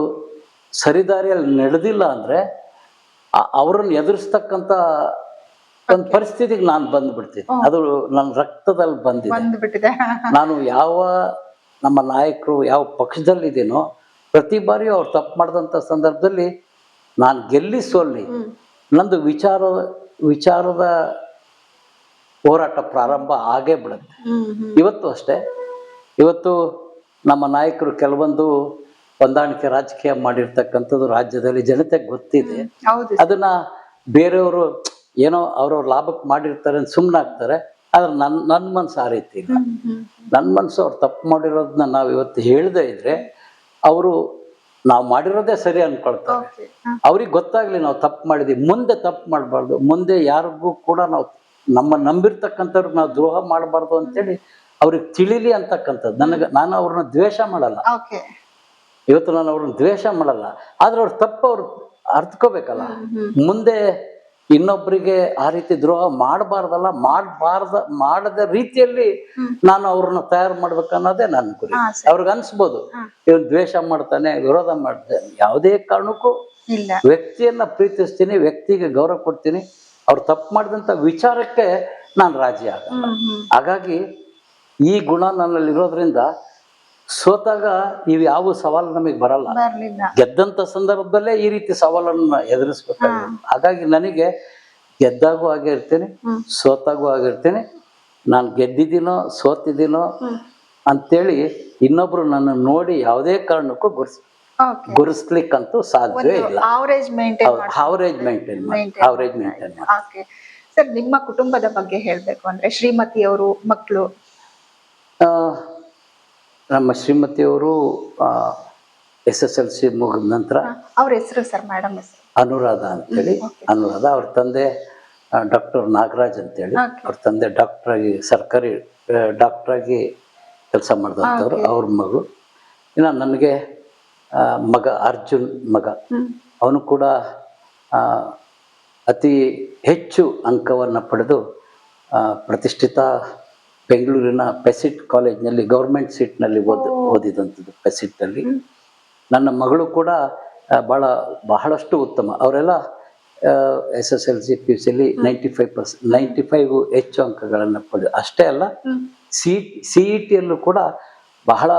ಸರಿದಾರಿಯಲ್ಲಿ ನಡೆದಿಲ್ಲ ಅಂದರೆ ಅವ್ರನ್ನ ಎದುರಿಸ್ತಕ್ಕಂಥ ಒಂದು ಪರಿಸ್ಥಿತಿಗೆ ನಾನು ಬಂದ್ಬಿಡ್ತೀನಿ. ಅದು ನನ್ನ ರಕ್ತದಲ್ಲಿ ಬಂದಿದೆ. ನಾನು ಯಾವ ನಮ್ಮ ನಾಯಕರು ಯಾವ ಪಕ್ಷದಲ್ಲಿದ್ದೀನೋ ಪ್ರತಿ ಬಾರಿಯೂ ಅವ್ರು ತಪ್ಪು ಮಾಡಿದಂಥ ಸಂದರ್ಭದಲ್ಲಿ ನಾನು ಗೆಲ್ಲಿ ಸೋಲ್ಲಿ ನಂದು ವಿಚಾರದ ಹೋರಾಟ ಪ್ರಾರಂಭ ಆಗೇ ಬಿಡುತ್ತೆ. ಇವತ್ತು ಅಷ್ಟೇ. ಇವತ್ತು ನಮ್ಮ ನಾಯಕರು ಕೆಲವೊಂದು ಹೊಂದಾಣಿಕೆ ರಾಜಕೀಯ ಮಾಡಿರ್ತಕ್ಕಂಥದ್ದು ರಾಜ್ಯದಲ್ಲಿ ಜನತೆಗೆ ಗೊತ್ತಿದೆ. ಅದನ್ನ ಬೇರೆಯವರು ಏನೋ ಅವ್ರವ್ರ ಲಾಭಕ್ಕೆ ಮಾಡಿರ್ತಾರೆ ಅಂತ ಸುಮ್ಮನಾಗ್ತಾರೆ. ಆದ್ರೆ ನನ್ನ ಮನಸ್ಸು ಆ ರೀತಿ ಇಲ್ಲ. ನನ್ನ ಮನಸ್ಸು ಅವ್ರು ತಪ್ಪು ಮಾಡಿರೋದನ್ನ ನಾವು ಇವತ್ತು ಹೇಳದೇ ಇದ್ರೆ ಅವರು ನಾವು ಮಾಡಿರೋದೇ ಸರಿ ಅನ್ಕೊಳ್ತಾರೆ. ಅವ್ರಿಗೆ ಗೊತ್ತಾಗ್ಲಿ ನಾವು ತಪ್ಪು ಮಾಡಿದ್ವಿ, ಮುಂದೆ ತಪ್ಪು ಮಾಡಬಾರ್ದು, ಮುಂದೆ ಯಾರಿಗೂ ಕೂಡ ನಾವು ನಮ್ಮ ನಂಬಿರ್ತಕ್ಕಂಥವ್ರಿಗೆ ನಾವು ದ್ರೋಹ ಮಾಡಬಾರ್ದು ಅಂತೇಳಿ ಅವ್ರಿಗೆ ತಿಳಿಲಿ ಅಂತಕ್ಕಂಥದ್ದು. ನಾನು ಅವ್ರನ್ನ ದ್ವೇಷ ಮಾಡಲ್ಲ. ಇವತ್ತು ನಾನು ಅವ್ರನ್ನ ದ್ವೇಷ ಮಾಡಲ್ಲ, ಆದ್ರೆ ಅವ್ರ ತಪ್ಪು ಅವ್ರು ಅರ್ಥಕೋಬೇಕಲ್ಲ. ಮುಂದೆ ಇನ್ನೊಬ್ಬರಿಗೆ ಆ ರೀತಿ ದ್ರೋಹ ಮಾಡಬಾರ್ದಲ್ಲ, ಮಾಡದ ರೀತಿಯಲ್ಲಿ ನಾನು ಅವ್ರನ್ನ ತಯಾರು ಮಾಡ್ಬೇಕನ್ನೋದೇ ನನ್ನ ಗುರಿ. ಅವ್ರಿಗೆ ಅನ್ಸ್ಬೋದು ಇವ್ನು ದ್ವೇಷ ಮಾಡ್ತಾನೆ, ವಿರೋಧ ಮಾಡ್ತಾನೆ. ಯಾವುದೇ ಕಾರಣಕ್ಕೂ ವ್ಯಕ್ತಿಯನ್ನ ಪ್ರೀತಿಸ್ತೀನಿ, ವ್ಯಕ್ತಿಗೆ ಗೌರವ ಕೊಡ್ತೀನಿ. ಅವ್ರು ತಪ್ಪು ಮಾಡಿದಂಥ ವಿಚಾರಕ್ಕೆ ನಾನು ರಾಜಿ ಆಗಲ್ಲ. ಹಾಗಾಗಿ ಈ ಗುಣ ನನ್ನಲ್ಲಿರೋದ್ರಿಂದ ಸೋತಾಗ ಇವು ಯಾವ ಸವಾಲು ನಮಗೆ ಬರಲ್ಲ. ಬರ್ಲಿಲ್ಲ. ಗೆದ್ದಂತ ಸಂದರ್ಭದಲ್ಲೇ ಈ ರೀತಿ ಸವಾಲನ್ನ ಎದುರಿಸ್ಬೇಕಾಗುತ್ತೆ. ಹಾಗಾಗಿ ನನಗೆ ಗೆದ್ದಾಗೂ ಆಗಿರ್ತೀನಿ, ಸೋತಾಗೂ ಆಗಿರ್ತೀನಿ. ನಾನು ಗೆದ್ದಿದ್ದೀನೋ ಸೋತಿದ್ದೀನೋ ಅಂತೇಳಿ ಇನ್ನೊಬ್ರು ನನ್ನ ನೋಡಿ ಯಾವುದೇ ಕಾರಣಕ್ಕೂ ಗುರುಸ್ಲಿಕ್ಕಂತೂ ಸಾಧ್ಯವೇ ಇಲ್ಲ. Average maintain average maintain. Okay sir, ನಿಮ್ಮ ಕುಟುಂಬದ ಬಗ್ಗೆ ಹೇಳ್ಬೇಕು ಅಂದ್ರೆ ಶ್ರೀಮತಿಯವರು, ಮಕ್ಕಳು? ನಮ್ಮ ಶ್ರೀಮತಿಯವರು SSLC ಮುಗಿದ ನಂತರ, ಅವ್ರ ಹೆಸರು ಸರ್? ಮೇಡಮ್ ಹೆಸರು ಅನುರಾಧ ಅಂತೇಳಿ. ಅನುರಾಧ. ಅವ್ರ ತಂದೆ ಡಾಕ್ಟರ್ ನಾಗರಾಜ್ ಅಂತೇಳಿ. ಅವ್ರ ತಂದೆ ಡಾಕ್ಟರ್ ಆಗಿ, ಸರ್ಕಾರಿ ಡಾಕ್ಟರ್ ಆಗಿ ಕೆಲಸ ಮಾಡಿದಂಥವ್ರು. ಅವ್ರ ಮಗಳು. ಇನ್ನು ನನಗೆ ಮಗ ಅರ್ಜುನ್ ಮಗ. ಅವನು ಕೂಡ ಅತಿ ಹೆಚ್ಚು ಅಂಕವನ್ನು ಪಡೆದು ಪ್ರತಿಷ್ಠಿತ ಬೆಂಗಳೂರಿನ ಪೆಸಿಟ್ ಕಾಲೇಜ್ನಲ್ಲಿ ಗೌರ್ಮೆಂಟ್ ಸೀಟ್ನಲ್ಲಿ ಓದಿದಂಥದ್ದು, ಪೆಸಿಟ್ನಲ್ಲಿ. ನನ್ನ ಮಗಳು ಕೂಡ ಬಹಳಷ್ಟು ಉತ್ತಮ. ಅವರೆಲ್ಲ SSLC PUC 95 ಹೆಚ್ಚು ಅಂಕಗಳನ್ನು ಪಡೆದು. ಅಷ್ಟೇ ಅಲ್ಲ, CETಯಲ್ಲೂ ಕೂಡ ಬಹಳ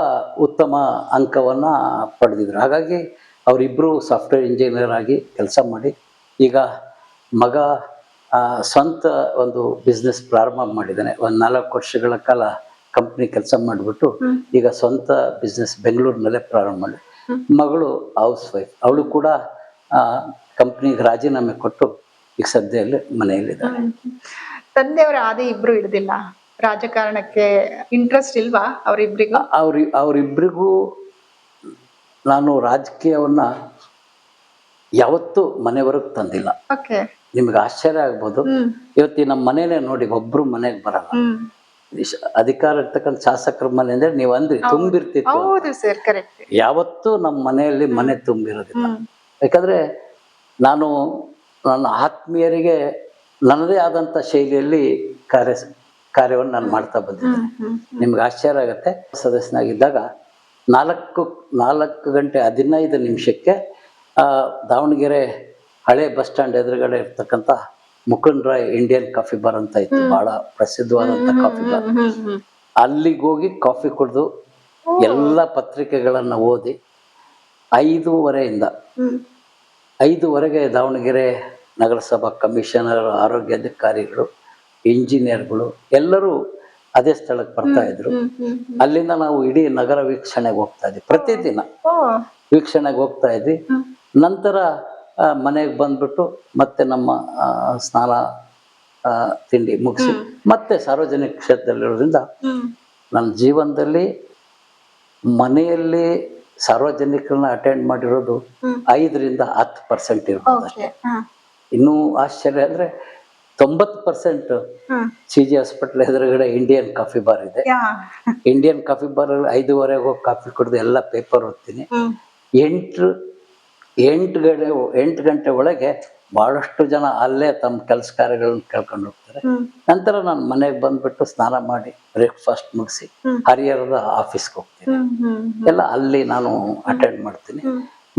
ಉತ್ತಮ ಅಂಕವನ್ನು ಪಡೆದಿದ್ರು. ಹಾಗಾಗಿ ಅವರಿಬ್ಬರು ಸಾಫ್ಟ್ವೇರ್ ಇಂಜಿನಿಯರ್ ಆಗಿ ಕೆಲಸ ಮಾಡಿ, ಈಗ ಮಗ ಸ್ವಂತ ಒಂದು ಬಿಸ್ನೆಸ್ ಪ್ರಾರಂಭ ಮಾಡಿದ್ದಾನೆ. ಒಂದು 4 ವರ್ಷಗಳ ಕಾಲ ಕಂಪ್ನಿ ಕೆಲಸ ಮಾಡಿಬಿಟ್ಟು ಈಗ ಸ್ವಂತ ಬಿಸ್ನೆಸ್ ಬೆಂಗಳೂರಿನಲ್ಲೇ ಪ್ರಾರಂಭ ಮಾಡಿ. ಮಗಳು ಹೌಸ್ ವೈಫ್. ಅವಳು ಕೂಡ ಕಂಪ್ನಿಗೆ ರಾಜೀನಾಮೆ ಕೊಟ್ಟು ಈಗ ಸದ್ಯದಲ್ಲಿ ಮನೆಯಲ್ಲಿದ್ದಾರೆ. ತಂದೆಯವರ ಆದಿ ಇಬ್ರು ಹಿಡ್ದಿಲ್ಲ, ರಾಜಕಾರಣಕ್ಕೆ ಇಂಟ್ರೆಸ್ಟ್ ಇಲ್ವಾ ಅವರಿಬ್ರಿಗೂ? ಅವರಿಬ್ಬರಿಗೂ ನಾನು ರಾಜಕೀಯವನ್ನ ಯಾವತ್ತೂ ಮನೆವರೆಗೆ ತಂದಿಲ್ಲ. ನಿಮ್ಗೆ ಆಶ್ಚರ್ಯ ಆಗ್ಬೋದು. ಇವತ್ತಿ ನಮ್ಮ ಮನೇಲೆ ನೋಡಿ, ಒಬ್ರು ಮನೆಗೆ ಬರಲ್ಲ. ಅಧಿಕಾರ ಇರ್ತಕ್ಕಂಥ ಶಾಸಕರ ಮನೆ ಅಂದ್ರೆ ನೀವು ಅಂದ್ರಿ ತುಂಬಿರ್ತಿತ್ತು. ಯಾವತ್ತೂ ನಮ್ಮ ಮನೆಯಲ್ಲಿ ಮನೆ ತುಂಬಿರೋದಿಲ್ಲ. ಯಾಕಂದ್ರೆ ನಾನು ನನ್ನ ಆತ್ಮೀಯರಿಗೆ ನನ್ನದೇ ಆದಂಥ ಶೈಲಿಯಲ್ಲಿ ಕಾರ್ಯವನ್ನು ನಾನು ಮಾಡ್ತಾ ಬಂದಿದ್ದೆ. ನಿಮ್ಗೆ ಆಶ್ಚರ್ಯ ಆಗತ್ತೆ. ಸದಸ್ಯನಾಗಿದ್ದಾಗ 4 ಗಂಟೆ 15 ನಿಮಿಷಕ್ಕೆ ದಾವಣಗೆರೆ ಹಳೆ ಬಸ್ ಸ್ಟ್ಯಾಂಡ್ ಎದುರುಗಡೆ ಇರ್ತಕ್ಕಂಥ Mukund Rai Indian coffee bar ಅಂತ ಇತ್ತು, ಬಹಳ ಪ್ರಸಿದ್ಧವಾದಂಥ ಕಾಫಿ ಬಾರ್. ಅಲ್ಲಿಗೆ ಹೋಗಿ ಕಾಫಿ ಕುಡಿದು ಎಲ್ಲ ಪತ್ರಿಕೆಗಳನ್ನು ಓದಿ 5:30 5:30 ದಾವಣಗೆರೆ ನಗರಸಭಾ ಕಮಿಷನರ್, ಆರೋಗ್ಯಾಧಿಕಾರಿಗಳು, ಇಂಜಿನಿಯರ್ಗಳು ಎಲ್ಲರೂ ಅದೇ ಸ್ಥಳಕ್ಕೆ ಬರ್ತಾ ಇದ್ರು. ಅಲ್ಲಿಂದ ನಾವು ಇಡೀ ನಗರ ವೀಕ್ಷಣೆಗೆ ಹೋಗ್ತಾ ಇದ್ವಿ. ಪ್ರತಿದಿನ ವೀಕ್ಷಣೆಗೆ ಹೋಗ್ತಾ ಇದ್ವಿ. ನಂತರ ಮನೆಗೆ ಬಂದ್ಬಿಟ್ಟು ಮತ್ತೆ ನಮ್ಮ ಸ್ನಾನ ತಿಂಡಿ ಮುಗಿಸಿ ಮತ್ತೆ ಸಾರ್ವಜನಿಕ ಕ್ಷೇತ್ರದಲ್ಲಿರೋದ್ರಿಂದ ನನ್ನ ಜೀವನದಲ್ಲಿ ಮನೆಯಲ್ಲಿ ಸಾರ್ವಜನಿಕರನ್ನ ಅಟೆಂಡ್ ಮಾಡಿರೋದು 5ರಿಂದ 10% ಇರ್ಬೋದು ಅಷ್ಟೇ. ಇನ್ನೂ ಆಶ್ಚರ್ಯ ಅಂದ್ರೆ 90% CG ಹಾಸ್ಪಿಟಲ್ ಎದುರುಗಡೆ ಇಂಡಿಯನ್ ಕಾಫಿ ಬಾರ್ ಇದೆ. ಇಂಡಿಯನ್ ಕಾಫಿ ಬಾರ್ 5:30 ಹೋಗಿ ಕಾಫಿ ಕುಡಿದು ಎಲ್ಲ ಪೇಪರ್ ಓದ್ತೀನಿ. 8 ಗಂಟೆ ಒಳಗೆ ಬಹಳಷ್ಟು ಜನ ಅಲ್ಲೇ ತಮ್ಮ ಕೆಲಸ ಕಾರ್ಯಗಳನ್ನ ಕೇಳ್ಕೊಂಡು ಹೋಗ್ತಾರೆ. ನಂತರ ನಾನು ಮನೆಗೆ ಬಂದ್ಬಿಟ್ಟು ಸ್ನಾನ ಮಾಡಿ ಬ್ರೇಕ್ಫಾಸ್ಟ್ ಮುಗಿಸಿ ಹರಿಹರದ ಆಫೀಸ್ಗೆ ಹೋಗ್ತೀನಿ. ಎಲ್ಲ ಅಲ್ಲಿ ನಾನು ಅಟೆಂಡ್ ಮಾಡ್ತೀನಿ.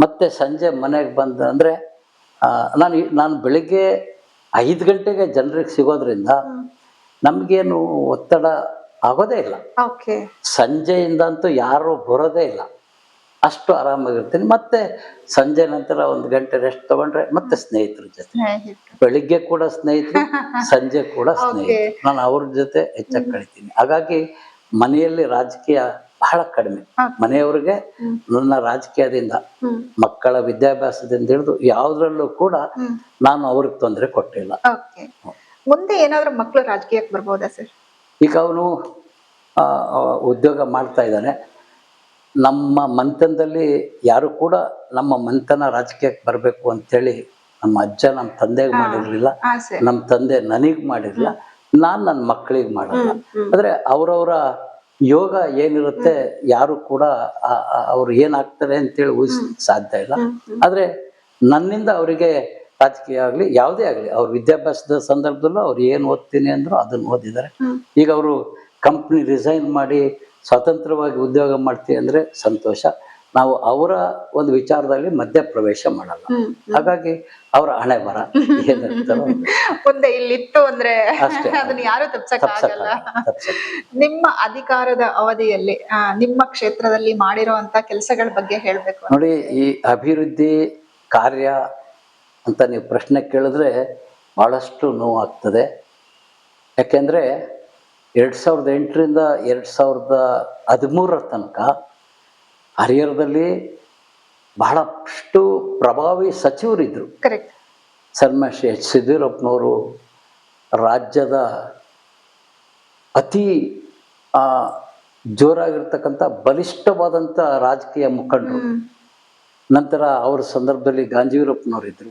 ಮತ್ತೆ ಸಂಜೆ ಮನೆಗೆ ಬಂದ ಅಂದ್ರೆ ನಾನು ಬೆಳಿಗ್ಗೆ 5 ಗಂಟೆಗೆ ಜನರಿಗೆ ಸಿಗೋದ್ರಿಂದ ನಮ್ಗೇನು ಒತ್ತಡ ಆಗೋದೇ ಇಲ್ಲ. ಸಂಜೆಯಿಂದ ಅಂತೂ ಯಾರು ಬರೋದೇ ಇಲ್ಲ, ಅಷ್ಟು ಆರಾಮಾಗಿರ್ತೀನಿ. ಮತ್ತೆ ಸಂಜೆ ನಂತರ 1 ಗಂಟೆ ರೆಸ್ಟ್ ತಗೊಂಡ್ರೆ ಮತ್ತೆ ಸ್ನೇಹಿತರ ಜೊತೆ, ಬೆಳಿಗ್ಗೆ ಕೂಡ ಸ್ನೇಹಿತರು, ಸಂಜೆ ಕೂಡ ಸ್ನೇಹಿತರು. ನಾನು ಅವ್ರ ಜೊತೆ ಹೆಚ್ಚಾಗಿ ಕಳಿತೀನಿ. ಹಾಗಾಗಿ ಮನೆಯಲ್ಲಿ ರಾಜಕೀಯ ಬಹಳ ಕಡಿಮೆ. ಮನೆಯವ್ರಿಗೆ ನನ್ನ ರಾಜಕೀಯದಿಂದ, ಮಕ್ಕಳ ವಿದ್ಯಾಭ್ಯಾಸದಿಂದ ಹಿಡಿದು ಯಾವುದ್ರಲ್ಲೂ ಕೂಡ ನಾನು ಅವ್ರಿಗೆ ತೊಂದರೆ ಕೊಟ್ಟಿಲ್ಲ. ಮುಂದೆ ಏನಾದ್ರೂ ಮಕ್ಕಳು ರಾಜಕೀಯಕ್ಕೆ ಬರ್ಬೋದಾ ಸರ್? ಈಗ ಅವನು ಉದ್ಯೋಗ ಮಾಡ್ತಾ ಇದ್ದಾನೆ. ನಮ್ಮ ಮಂಥನದಲ್ಲಿ ಯಾರು ಕೂಡ ನಮ್ಮ ಮಂಥನ ರಾಜಕೀಯಕ್ಕೆ ಬರಬೇಕು ಅಂತೇಳಿ ನಮ್ಮ ಅಜ್ಜ ನಮ್ಮ ತಂದೆಗೆ ಮಾಡಿರ್ಲಿಲ್ಲ, ನಮ್ಮ ತಂದೆ ನನಗ್ ಮಾಡಿರ್ಲಿಲ್ಲ, ನಾನು ನನ್ನ ಮಕ್ಕಳಿಗೆ ಮಾಡಲ್ಲ. ಅಂದ್ರೆ ಅವ್ರವ್ರ ಯೋಗ ಏನಿರುತ್ತೆ ಯಾರು ಕೂಡ ಅವ್ರು ಏನಾಗ್ತಾರೆ ಅಂತೇಳಿ ಊಹಿಸ್ಲಿಕ್ಕೆ ಸಾಧ್ಯ ಇಲ್ಲ. ಆದ್ರೆ ನನ್ನಿಂದ ಅವರಿಗೆ ರಾಜಕೀಯ ಆಗ್ಲಿ ಯಾವುದೇ ಆಗ್ಲಿ, ಅವ್ರ ವಿದ್ಯಾಭ್ಯಾಸದ ಸಂದರ್ಭದಲ್ಲೂ ಅವ್ರು ಏನ್ ಓದ್ತೀನಿ ಅಂದ್ರು ಅದನ್ನ ಓದಿದ್ದಾರೆ. ಈಗ ಅವರು ಕಂಪ್ನಿ ರಿಸೈನ್ ಮಾಡಿ ಸ್ವತಂತ್ರವಾಗಿ ಉದ್ಯೋಗ ಮಾಡ್ತೀವಿ ಅಂದ್ರೆ ಸಂತೋಷ. ನಾವು ಅವರ ಒಂದು ವಿಚಾರದಲ್ಲಿ ಮಧ್ಯ ಪ್ರವೇಶ ಮಾಡಲ್ಲ. ಹಾಗಾಗಿ ಅವರ ಹಣೆ ಬರ ಏನಿರ್ತಾರೋ ಮುಂದೆ ಇಲ್ಲಿತ್ತು ಅಂದ್ರೆ ಅಷ್ಟೇ. ಅದನ್ನ ಯಾರು ತಪ್ಸಕ್ಕಾಗಲ್ಲ. ನಿಮ್ಮ ಅಧಿಕಾರದ ಅವಧಿಯಲ್ಲಿ ನಿಮ್ಮ ಕ್ಷೇತ್ರದಲ್ಲಿ ಮಾಡಿರುವಂತ ಕೆಲಸಗಳ ಬಗ್ಗೆ ಹೇಳ್ಬೇಕು ಅಂದ್ರೆ? ನೋಡಿ, ಈ ಅಭಿವೃದ್ಧಿ ಕಾರ್ಯ ಅಂತ ನೀವು ಪ್ರಶ್ನೆ ಕೇಳಿದ್ರೆ ಬಹಳಷ್ಟು ನೋವಾಗ್ತದೆ. ಯಾಕೆಂದ್ರೆ 2008ರಿಂದ 2013 ತನಕ ಹರಿಹರದಲ್ಲಿ ಬಹಳಷ್ಟು ಪ್ರಭಾವಿ ಸಚಿವರಿದ್ರು. ಕರೆಕ್ಟ್. ಸನ್ಮಾನ್ಯ ಎಚ್ ಯಡಿಯೂರಪ್ಪನವರು ರಾಜ್ಯದ ಅತಿ ಜೋರಾಗಿರ್ತಕ್ಕಂಥ ಬಲಿಷ್ಠವಾದಂಥ ರಾಜಕೀಯ ಮುಖಂಡರು. ನಂತರ ಅವರ ಸಂದರ್ಭದಲ್ಲಿ ಗಾಂಜೀವರಪ್ಪನವರು ಇದ್ರು.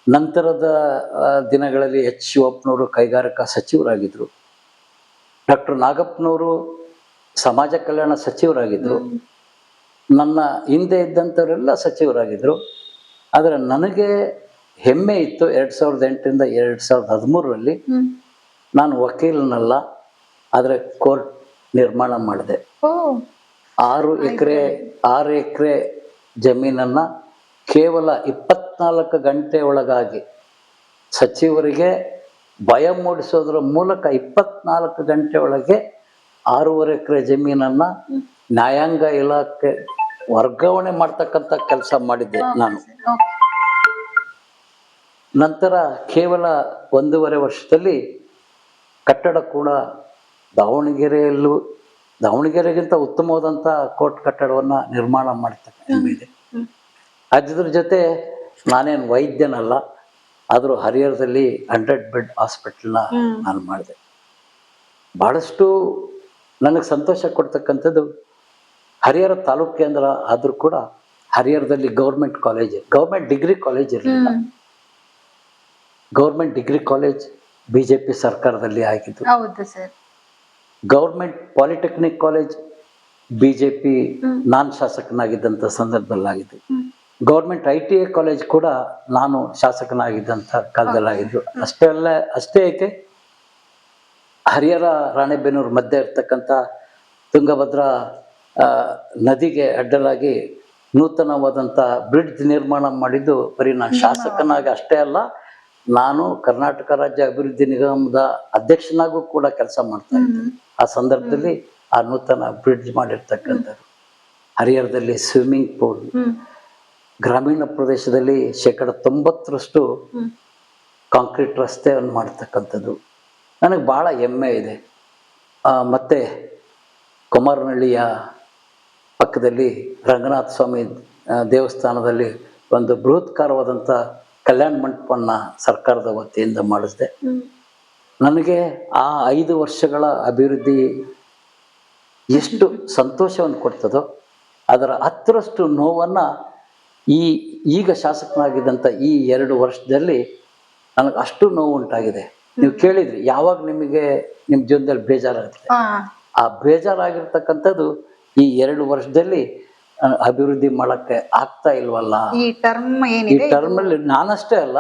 ನಂತರದ ದಿನಗಳಲ್ಲಿ ಎಚ್ ಶಿವಪ್ಪನವರು ಕೈಗಾರಿಕಾ ಸಚಿವರಾಗಿದ್ರು. ಡಾಕ್ಟರ್ ನಾಗಪ್ಪನವರು ಸಮಾಜ ಕಲ್ಯಾಣ ಸಚಿವರಾಗಿದ್ರು. ನನ್ನ ಹಿಂದೆ ಇದ್ದಂಥವರೆಲ್ಲ ಸಚಿವರಾಗಿದ್ರು. ಆದರೆ ನನಗೆ ಹೆಮ್ಮೆ ಇತ್ತು 2008ರಿಂದ 2013ರಲ್ಲಿ ನಾನು ವಕೀಲನಲ್ಲ, ಆದರೆ ಕೋರ್ಟ್ ನಿರ್ಮಾಣ ಮಾಡಿದೆ. 6 ಎಕರೆ ಜಮೀನನ್ನು ಕೇವಲ 24 ಗಂಟೆ ಒಳಗಾಗಿ ಸಚಿವರಿಗೆ ಭಯ ಮೂಡಿಸೋದ್ರ ಮೂಲಕ 24 ಗಂಟೆ ಒಳಗೆ 6.5 ಎಕರೆ ಜಮೀನನ್ನು ನ್ಯಾಯಾಂಗ ಇಲಾಖೆ ವರ್ಗಾವಣೆ ಮಾಡ್ತಕ್ಕಂಥ ಕೆಲಸ ಮಾಡಿದ್ದೆ ನಾನು. ನಂತರ ಕೇವಲ 1.5 ವರ್ಷದಲ್ಲಿ ಕಟ್ಟಡ ಕೂಡ ದಾವಣಗೆರೆಗಿಂತ ಉತ್ತಮವಾದಂಥ ಕೋರ್ಟ್ ಕಟ್ಟಡವನ್ನು ನಿರ್ಮಾಣ ಮಾಡ್ತಕ್ಕಂಥ ಅದ್ರ ಜೊತೆ ನಾನೇನು ವೈದ್ಯನಲ್ಲ, ಆದರೂ ಹರಿಹರದಲ್ಲಿ 100 ಬೆಡ್ ಹಾಸ್ಪಿಟಲ್ನ ನಾನು ಮಾಡಿದೆ. ಭಾಳಷ್ಟು ನನಗೆ ಸಂತೋಷ ಕೊಡ್ತಕ್ಕಂಥದ್ದು, ಹರಿಹರ ತಾಲೂಕು ಕೇಂದ್ರ ಆದರೂ ಕೂಡ ಹರಿಹರದಲ್ಲಿ ಗೌರ್ಮೆಂಟ್ ಡಿಗ್ರಿ ಕಾಲೇಜ್ ಇರಲಿಲ್ಲ. ಗೌರ್ಮೆಂಟ್ ಡಿಗ್ರಿ ಕಾಲೇಜ್ BJP ಸರ್ಕಾರದಲ್ಲಿ ಆಗಿದ್ದು. ಗೌರ್ಮೆಂಟ್ ಪಾಲಿಟೆಕ್ನಿಕ್ ಕಾಲೇಜ್ BJP ನಾನು ಶಾಸಕನಾಗಿದ್ದಂಥ ಸಂದರ್ಭದಲ್ಲಿ ಆಗಿದ್ದು. ಗೌರ್ಮೆಂಟ್ ITI ಕಾಲೇಜ್ ಕೂಡ ನಾನು ಶಾಸಕನಾಗಿದ್ದಂಥ ಕಾಲದಲ್ಲಾಗಿದ್ದು. ಅಷ್ಟೇ ಏಕೆ, ಹರಿಹರ ರಾಣೆಬೆನ್ನೂರು ಮಧ್ಯೆ ಇರ್ತಕ್ಕಂಥ ತುಂಗಭದ್ರಾ ನದಿಗೆ ಅಡ್ಡಲಾಗಿ ನೂತನವಾದಂಥ ಬ್ರಿಡ್ಜ್ ನಿರ್ಮಾಣ ಮಾಡಿದ್ದು ಬರೀ ನಾನು ಶಾಸಕನಾಗಿ ಅಷ್ಟೇ ಅಲ್ಲ, ನಾನು ಕರ್ನಾಟಕ ರಾಜ್ಯ ಅಭಿವೃದ್ಧಿ ನಿಗಮದ ಅಧ್ಯಕ್ಷನಾಗೂ ಕೂಡ ಕೆಲಸ ಮಾಡ್ತಾ ಇದ್ದೆ. ಆ ಸಂದರ್ಭದಲ್ಲಿ ಆ ನೂತನ ಬ್ರಿಡ್ಜ್ ಮಾಡಿರ್ತಕ್ಕಂಥದ್ದು. ಹರಿಹರದಲ್ಲಿ ಸ್ವಿಮ್ಮಿಂಗ್ ಪೂಲ್, ಗ್ರಾಮೀಣ ಪ್ರದೇಶದಲ್ಲಿ 90% ಕಾಂಕ್ರೀಟ್ ರಸ್ತೆಯನ್ನು ಮಾಡ್ತಕ್ಕಂಥದ್ದು ನನಗೆ ಭಾಳ ಹೆಮ್ಮೆ ಇದೆ. ಮತ್ತು ಕುಮಾರನಹಳ್ಳಿಯ ಪಕ್ಕದಲ್ಲಿ ರಂಗನಾಥ ಸ್ವಾಮಿ ದೇವಸ್ಥಾನದಲ್ಲಿ ಒಂದು ಬೃಹತ್ಕಾರವಾದಂಥ ಕಲ್ಯಾಣ ಮಂಟಪವನ್ನು ಸರ್ಕಾರದ ವತಿಯಿಂದ ಮಾಡಿಸಿದೆ. ನನಗೆ ಆ 5 ವರ್ಷಗಳ ಅಭಿವೃದ್ಧಿ ಎಷ್ಟು ಸಂತೋಷವನ್ನು ಕೊಡ್ತದೋ ಅದರ 10ರಷ್ಟು ನೋವನ್ನು ಈಗ ಶಾಸಕನಾಗಿದ್ದಂಥ ಈ 2 ವರ್ಷದಲ್ಲಿ ನನಗೆ ಅಷ್ಟು ನೋವು ಉಂಟಾಗಿದೆ. ನೀವು ಕೇಳಿದ್ರಿ ಯಾವಾಗ ನಿಮಗೆ ನಿಮ್ಮ ಜೀವನದಲ್ಲಿ ಬೇಜಾರಾಗುತ್ತೆ. ಆ ಬೇಜಾರಾಗಿರ್ತಕ್ಕಂಥದ್ದು ಈ 2 ವರ್ಷದಲ್ಲಿ ಅಭಿವೃದ್ಧಿ ಮಾಡಕ್ಕೆ ಆಗ್ತಾ ಇಲ್ವಲ್ಲ. ಈ ಟರ್ಮಲ್ಲಿ ನಾನಷ್ಟೇ ಅಲ್ಲ,